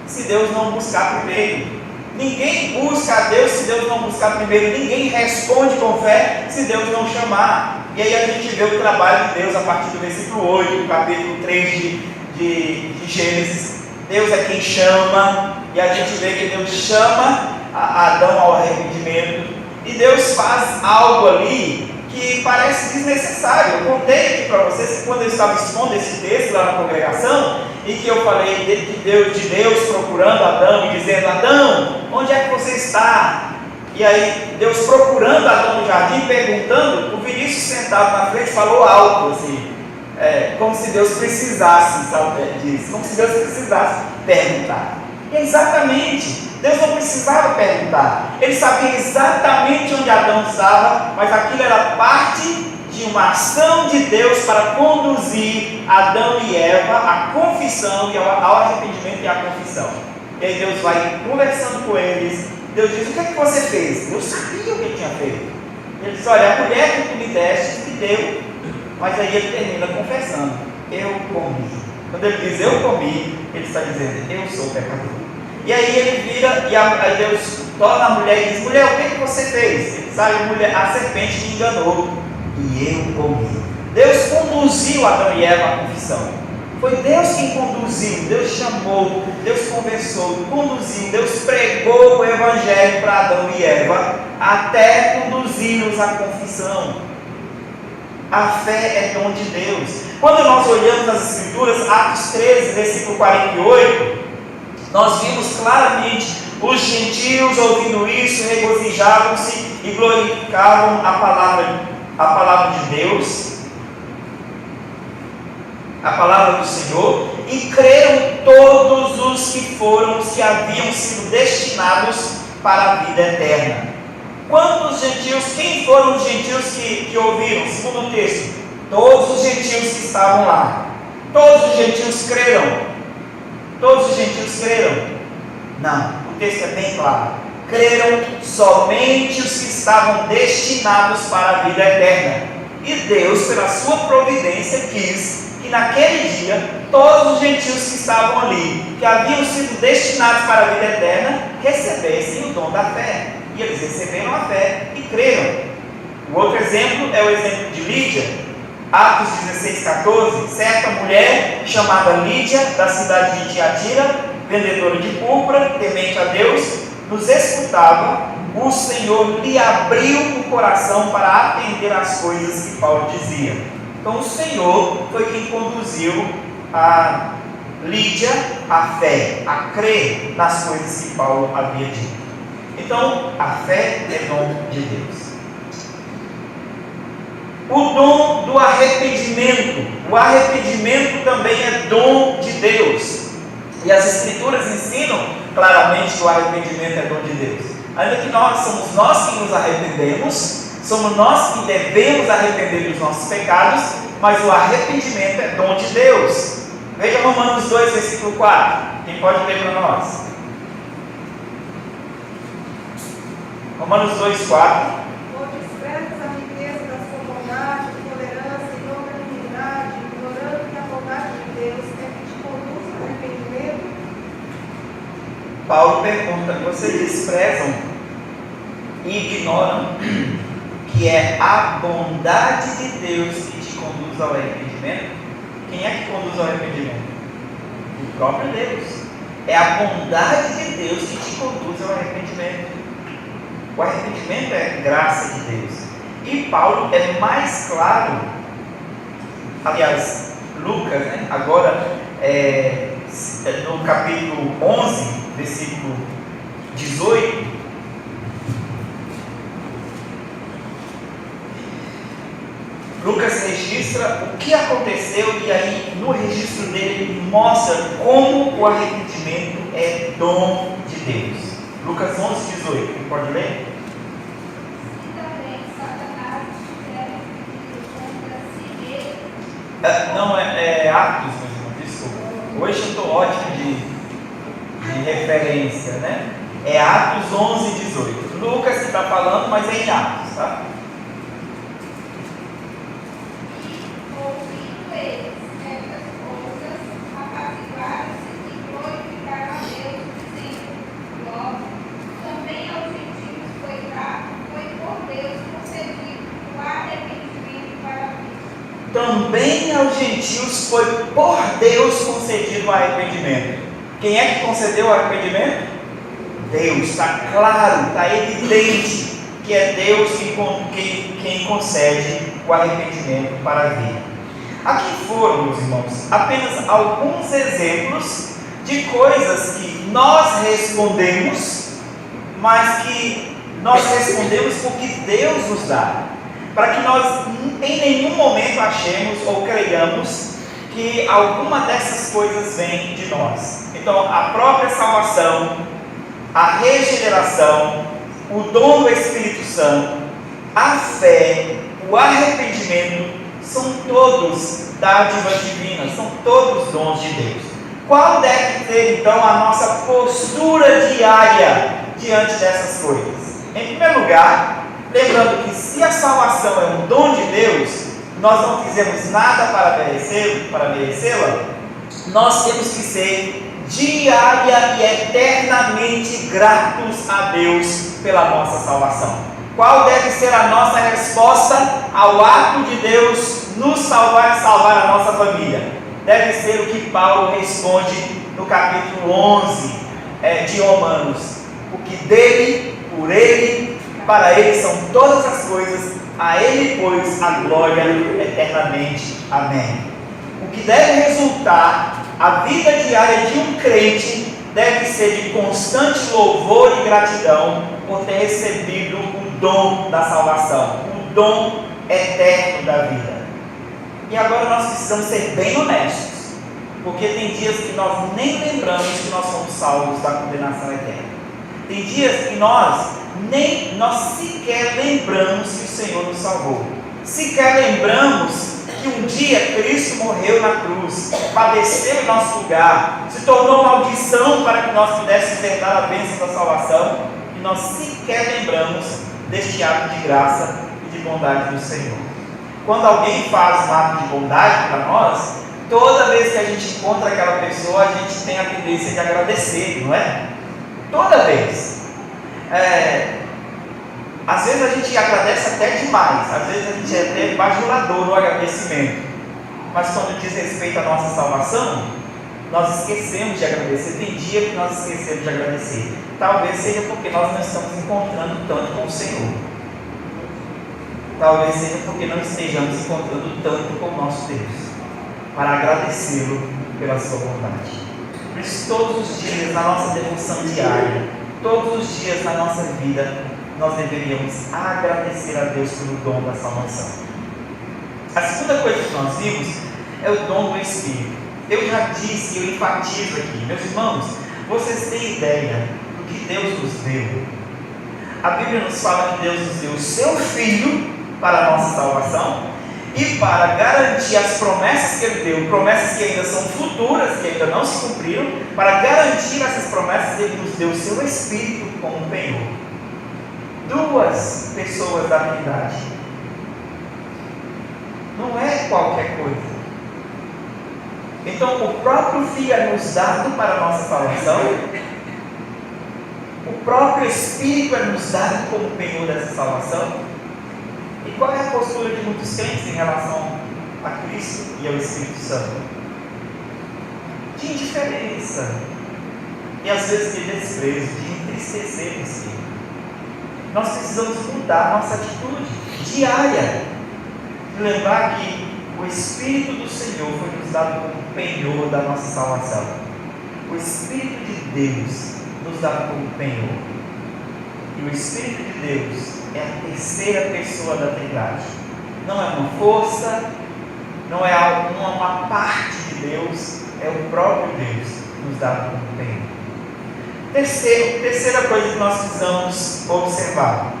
se Deus não buscar primeiro. Ninguém busca a Deus se Deus não buscar primeiro. Ninguém responde com fé se Deus não chamar. E aí a gente vê o trabalho de Deus a partir do versículo 8, capítulo 3 de Gênesis. Deus é quem chama, e a gente vê que Deus chama Adão ao arrependimento. E Deus faz algo ali que parece desnecessário. Eu contei aqui para vocês que quando eu estava expondo esse texto lá na congregação, e que eu falei de Deus procurando Adão e dizendo: Adão, onde é que você está? E aí Deus procurando Adão no jardim, perguntando, o Vinícius sentado na frente falou alto assim, como se Deus precisasse, sabe, disso, como se Deus precisasse perguntar. E exatamente, Deus não precisava perguntar, Ele sabia exatamente onde Adão estava, mas aquilo era parte de uma ação de Deus para conduzir Adão e Eva à confissão e ao arrependimento e à confissão. E aí Deus vai conversando com eles. Deus diz: o que é que você fez? Eu sabia o que ele tinha feito. Ele diz: olha, a mulher que tu me deste me deu. Mas aí ele termina confessando: eu comi. Quando ele diz eu comi, ele está dizendo: eu sou pecador. E aí ele vira e aí Deus torna a mulher e diz: mulher, o que é que você fez? Ele diz: a serpente me enganou e eu comi. Deus conduziu Adão e Eva à confissão. Foi Deus quem conduziu, Deus chamou, Deus conversou, conduziu, Deus pregou o Evangelho para Adão e Eva, até conduzi-los à confissão. A fé é dom de Deus. Quando nós olhamos nas Escrituras, Atos 13, versículo 48, nós vimos claramente os gentios ouvindo isso, regozijavam-se e glorificavam a palavra de Deus, a palavra do Senhor, e creram todos os que haviam sido destinados para a vida eterna. Quantos gentios, quem foram os gentios que ouviram? Segundo o texto, todos os gentios que estavam lá. Todos os gentios creram. Todos os gentios creram? Não, o texto é bem claro. Creram somente os que estavam destinados para a vida eterna. E Deus, pela sua providência, quis que naquele dia todos os gentios que estavam ali, que haviam sido destinados para a vida eterna, recebessem o dom da fé. E eles receberam a fé e creram. O outro exemplo é o exemplo de Lídia, Atos 16:14. Certa mulher chamada Lídia, da cidade de Tiatira, vendedora de púrpura, temente a Deus, nos escutava. O Senhor lhe abriu o coração para atender às coisas que Paulo dizia. Então o Senhor foi quem conduziu a Lídia à fé, a crer nas coisas que Paulo havia dito. Então a fé é dom de Deus. O dom do arrependimento. O arrependimento também é dom de Deus. E as Escrituras ensinam claramente que o arrependimento é dom de Deus. Ainda que somos nós que nos arrependemos, somos nós que devemos arrepender dos nossos pecados, mas o arrependimento é dom de Deus. Veja Romanos 2, versículo 4. Quem pode ler para nós? Romanos 2, 4. Ou desprezas a riqueza da sua bondade, tolerância e longanimidade, ignorando que a bondade de Deus é que te conduz ao arrependimento? Paulo pergunta: vocês desprezam e ignoram que é a bondade de Deus que te conduz ao arrependimento? Quem é que conduz ao arrependimento? O próprio Deus. É a bondade de Deus que te conduz ao arrependimento. O arrependimento é graça de Deus. E Paulo é mais claro, aliás, Lucas, né? Agora, no capítulo 11, versículo 18, Lucas registra o que aconteceu e aí no registro dele ele mostra como o arrependimento é dom de Deus. Lucas 11, 18, quem pode ler? Se também Satanás tiver contra si mesmo. Não, é Atos, meu irmão, desculpa. Hoje eu estou ótimo de referência, né? É Atos 11, 18. Lucas que está falando, mas é em Atos, tá? Ouvindo eles estas coisas, apaziguaram-se e glorificaram a Deus, dizendo: logo, também aos gentios foi por Deus concedido o arrependimento para a vida. Também aos gentios foi por Deus concedido o arrependimento. Quem é que concedeu o arrependimento? Deus, está claro, está evidente que é Deus quem concede o arrependimento para a vida. Aqui foram, meus irmãos, apenas alguns exemplos de coisas que nós respondemos, mas que nós respondemos porque Deus nos dá, para que nós em nenhum momento achemos ou creiamos que alguma dessas coisas vem de nós. Então, a própria salvação, a regeneração, o dom do Espírito Santo, a fé, o arrependimento, são todos dádivas divinas, são todos dons de Deus. Qual deve ser então a nossa postura diária diante dessas coisas? Em primeiro lugar, lembrando que se a salvação é um dom de Deus, nós não fizemos nada para merecê-la, nós temos que ser diária e eternamente gratos a Deus pela nossa salvação. Qual deve ser a nossa resposta ao ato de Deus nos salvar e salvar a nossa família? Deve ser o que Paulo responde no capítulo 11 de Romanos: o que dele, por ele, para ele são todas as coisas, a ele pois a glória eternamente. Amém. O que deve resultar a vida diária de um crente deve ser de constante louvor e gratidão por ter recebido o dom da salvação, o dom eterno da vida. E agora nós precisamos ser bem honestos, porque tem dias que nós nem lembramos que nós somos salvos da condenação eterna. Tem dias que nós sequer lembramos que o Senhor nos salvou. Sequer lembramos que um dia Cristo morreu na cruz, padeceu em nosso lugar, se tornou maldição para que nós pudéssemos herdar a bênção da salvação, e nós sequer lembramos deste ato de graça e de bondade do Senhor. Quando alguém faz um ato de bondade para nós, toda vez que a gente encontra aquela pessoa, a gente tem a tendência de agradecer, não é? Toda vez. Às vezes a gente agradece até demais, às vezes a gente é até bajulador no agradecimento, mas quando diz respeito à nossa salvação, nós esquecemos de agradecer. Tem dia que nós esquecemos de agradecer, talvez seja porque nós não estamos encontrando tanto com o Senhor, talvez seja porque não estejamos encontrando tanto com o nosso Deus, para agradecê-lo pela sua bondade. Por isso, todos os dias na nossa devoção diária, todos os dias na nossa vida, nós deveríamos agradecer a Deus pelo dom da salvação. A segunda coisa que nós vimos é o dom do Espírito. Eu já disse, eu enfatizo aqui, meus irmãos, vocês têm ideia do que Deus nos deu? A Bíblia nos fala que Deus nos deu o seu Filho para a nossa salvação e para garantir as promessas que Ele deu, promessas que ainda são futuras, que ainda não se cumpriram. Para garantir essas promessas, Ele nos deu o seu Espírito como penhor. Duas pessoas da Trindade. Não é qualquer coisa. Então, o próprio Filho é nos dado para a nossa salvação. O próprio Espírito é nos dado como penhor dessa salvação. E qual é a postura de muitos crentes em relação a Cristo e ao Espírito Santo? De indiferença. E às vezes de desprezo, de entristecer o Espírito. Nós precisamos mudar a nossa atitude diária, de lembrar que o Espírito do Senhor foi nos dado como penhor da nossa salvação. O Espírito de Deus nos dá como penhor. E o Espírito de Deus é a terceira pessoa da Trindade. Não é uma força, não é uma parte de Deus, é o próprio Deus nos dá como penhor. Terceira coisa que nós precisamos observar.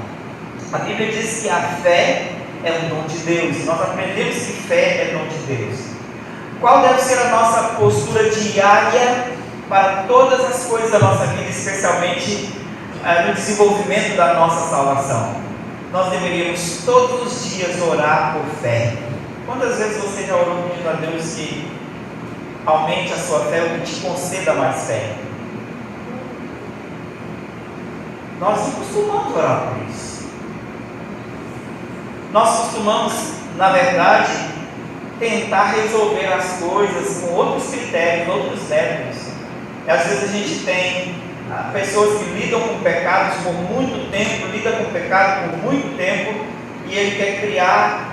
A Bíblia diz que a fé é um dom de Deus. Nós aprendemos que fé é dom de Deus. Qual deve ser a nossa postura diária para todas as coisas da nossa vida, especialmente no desenvolvimento da nossa salvação? Nós deveríamos todos os dias orar por fé. Quantas vezes você já orou pedindo a Deus que aumente a sua fé ou que te conceda mais fé? Nós não costumamos orar por isso. Nós costumamos, na verdade, tentar resolver as coisas com outros critérios, outros métodos. E às vezes a gente tem pessoas que lidam com pecados por muito tempo, lidam com pecado por muito tempo, e ele quer criar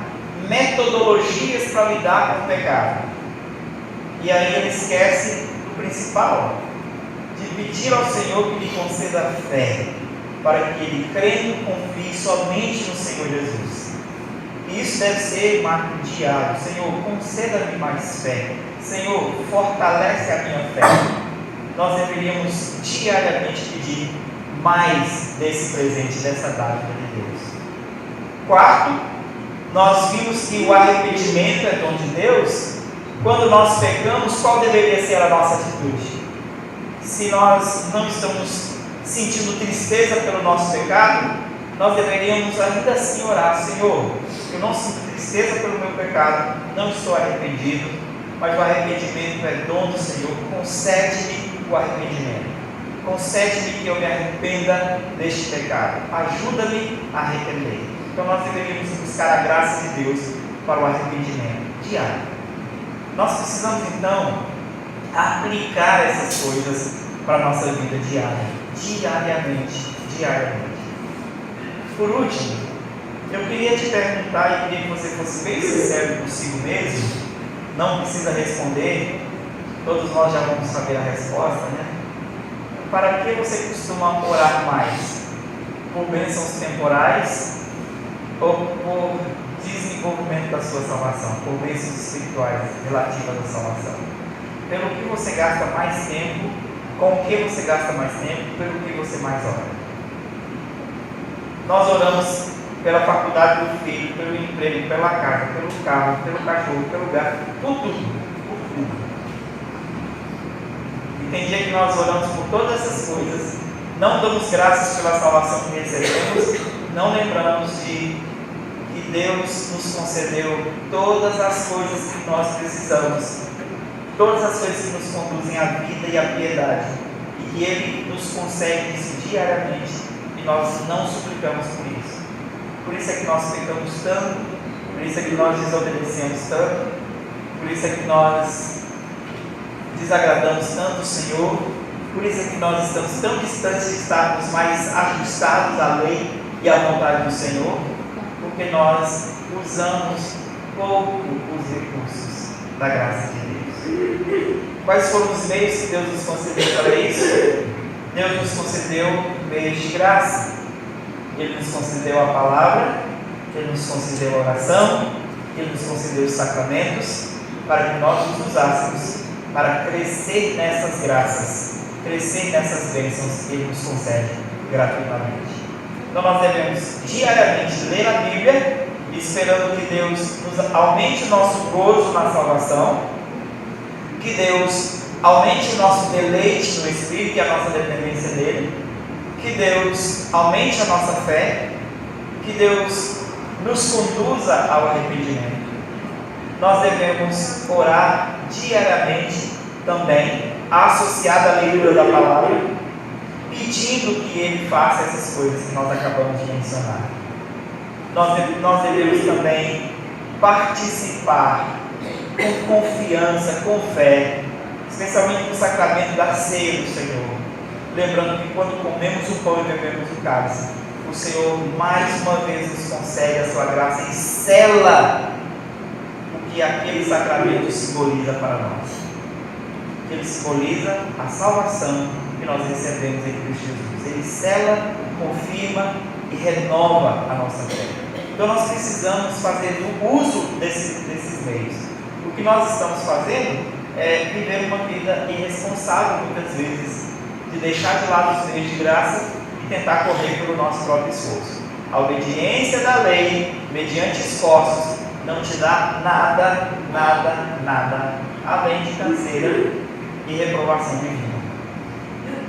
metodologias para lidar com o pecado. E aí ele esquece do principal, de pedir ao Senhor que lhe conceda fé, para que ele crendo confie somente no Senhor Jesus. E isso deve ser marco diário. Senhor, conceda-me mais fé. Senhor, fortalece a minha fé. Nós deveríamos diariamente pedir mais desse presente, dessa dádiva de Deus. Quarto, nós vimos que o arrependimento é dom de Deus. Quando nós pecamos, qual deveria ser a nossa atitude? Se nós não estamos sentindo tristeza pelo nosso pecado, nós deveríamos ainda assim orar: Senhor, eu não sinto tristeza pelo meu pecado, não estou arrependido, mas o arrependimento é dom do Senhor. Concede-me o arrependimento, concede-me que eu me arrependa deste pecado, ajuda-me a arrepender. Então nós deveríamos buscar a graça de Deus para o arrependimento diário. Nós precisamos então aplicar essas coisas para a nossa vida diariamente. Por último, eu queria te perguntar, e queria que você fosse bem sincero consigo mesmo. Não precisa responder, todos nós já vamos saber a resposta, né? Para que você costuma orar mais? Por bênçãos temporais ou por desenvolvimento da sua salvação, por bênçãos espirituais relativas à salvação? Pelo que você gasta mais tempo, com o que você gasta mais tempo, pelo que você mais ora? Nós oramos pela faculdade do filho, pelo emprego, pela casa, pelo carro, pelo cachorro, pelo gato, por tudo. E tem dia que nós oramos por todas essas coisas, não damos graças pela salvação que recebemos, não lembramos de que Deus nos concedeu todas as coisas que nós precisamos, todas as coisas que nos conduzem à vida e à piedade, e que Ele nos concede isso diariamente, e nós não suplicamos por isso. Por isso é que nós pecamos tanto, por isso é que nós desobedecemos tanto, por isso é que nós desagradamos tanto o Senhor, por isso é que nós estamos tão distantes de estarmos mais ajustados à lei e à vontade do Senhor, porque nós usamos pouco os recursos da graça de Deus. Quais foram os meios que Deus nos concedeu para isso? Deus nos concedeu meios de graça. Ele nos concedeu a palavra, Ele nos concedeu a oração, Ele nos concedeu os sacramentos, para que nós os usássemos para crescer nessas graças, crescer nessas bênçãos que Ele nos concede gratuitamente. Então nós devemos diariamente ler a Bíblia, esperando que Deus nos aumente o nosso gozo na salvação, que Deus aumente o nosso deleite no Espírito e a nossa dependência dEle, que Deus aumente a nossa fé, que Deus nos conduza ao arrependimento. Nós devemos orar diariamente também, associado à leitura da palavra, pedindo que Ele faça essas coisas que nós acabamos de mencionar. Nós devemos também participar com confiança, com fé, especialmente no sacramento da ceia do Senhor. Lembrando que quando comemos o pão e bebemos o cálice, o Senhor mais uma vez nos concede a sua graça e sela o que aquele sacramento simboliza para nós. Ele simboliza a salvação que nós recebemos em Cristo Jesus. Ele sela, confirma e renova a nossa fé. Então nós precisamos fazer o uso desses meios. O que nós estamos fazendo é viver uma vida irresponsável muitas vezes, de deixar de lado os meios de graça e tentar correr pelo nosso próprio esforço. A obediência da lei, mediante esforços, não te dá nada, além de canseira e reprovação divina.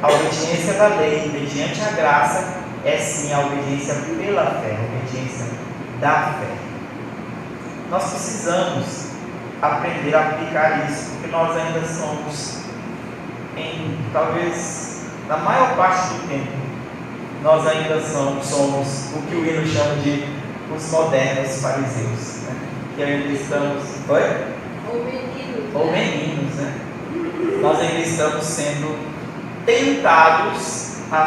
A obediência da lei, mediante a graça, é sim a obediência pela fé, a obediência da fé. Nós precisamos aprender a aplicar isso, porque nós ainda somos, talvez na maior parte do tempo, nós ainda somos o que o hino chama de os modernos fariseus, né? Que ainda estamos, Ou meninos, né? Nós ainda estamos sendo tentados a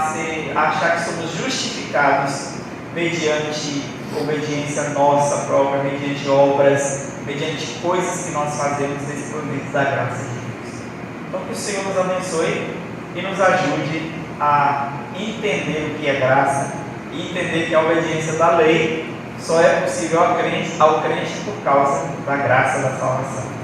achar que somos justificados mediante obediência nossa própria, mediante obras, mediante coisas que nós fazemos desprovidos da graça de Deus. Então que o Senhor nos abençoe e nos ajude a entender o que é graça e entender que a obediência da lei só é possível ao crente por causa da graça da salvação.